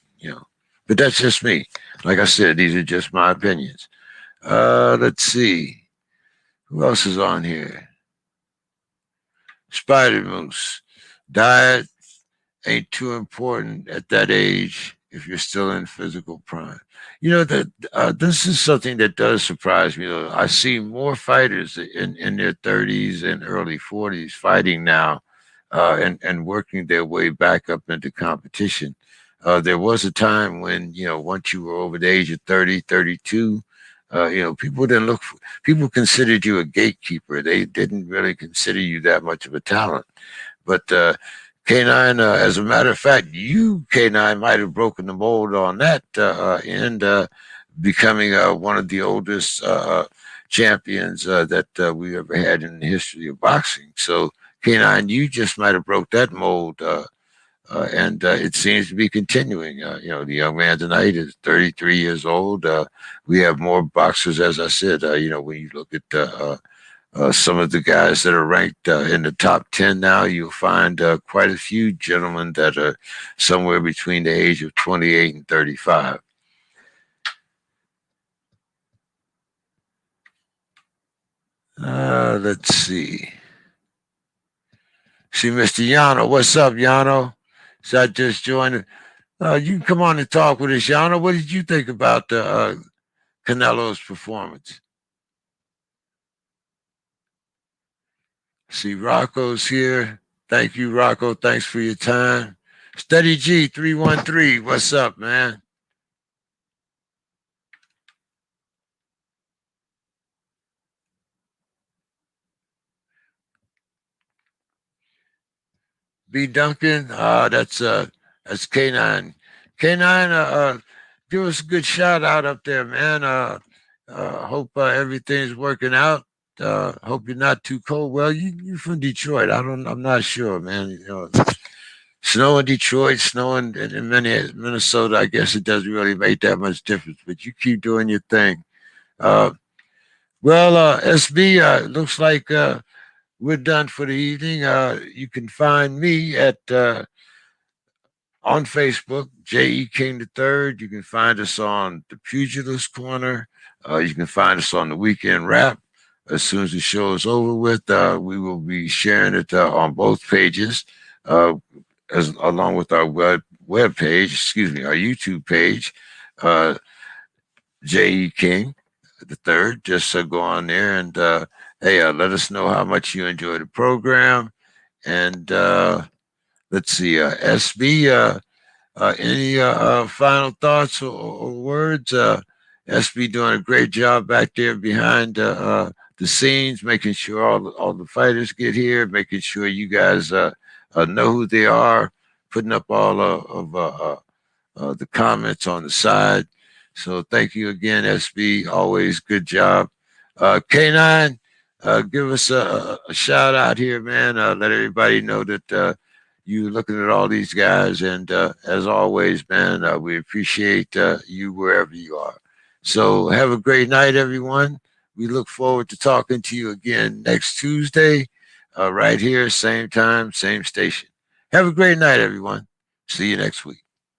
but that's just me. Like I said, these are just my opinions. Let's see. Who else is on here? Spider Moose. Diet ain't too important at that age if you're still in physical prime. That this is something that does surprise me. I see more fighters in their 30s and early 40s fighting now, and working their way back up into competition. There was a time when once you were over the age of 30, 32, people didn't look for, people considered you a gatekeeper. They didn't really consider you that much of a talent. But K9, as a matter of fact, you, K9, might have broken the mold on that end, becoming one of the oldest champions that we ever had in the history of boxing. So, K9, you just might have broke that mold, and it seems to be continuing. The young man tonight is 33 years old. We have more boxers, as I said. When you look at some of the guys that are ranked in the top 10 now, you'll find quite a few gentlemen that are somewhere between the age of 28 and 35. Let's see. See, Mr. Yano. What's up, Yano? So I just joined. You can come on and talk with us, Yano. What did you think about Canelo's performance? See, Rocco's here. Thank you, Rocco. Thanks for your time. Steady G 313. What's up, man? B Duncan. That's K9. K9. Give us a good shout out up there, man. Hope everything's working out. Hope you're not too cold. Well, you from Detroit. I'm not sure, man. You know, snow in Detroit, snow in Minnesota. I guess it doesn't really make that much difference. But you keep doing your thing. Uh, SB, looks like we're done for the evening. You can find me at on Facebook, J.E. King the Third. You can find us on the Pugilist Corner. You can find us on the Weekend Wrap. As soon as the show is over with, we will be sharing it on both pages, uh, as along with our web page. Excuse me, our YouTube page, uh, J.E. King the Third. Just go on there and hey, let us know how much you enjoy the program. And let's see, SB. Any final thoughts or words? SB doing a great job back there behind the scenes, making sure all the fighters get here, making sure you guys know who they are, putting up all of the comments on the side. So thank you again, SB. Always good job. K9, give us a shout out here, man. Let everybody know that you looking at all these guys. And as always, man, we appreciate you wherever you are. So have a great night, everyone. We look forward to talking to you again next Tuesday, right here, same time, same station. Have a great night, everyone. See you next week.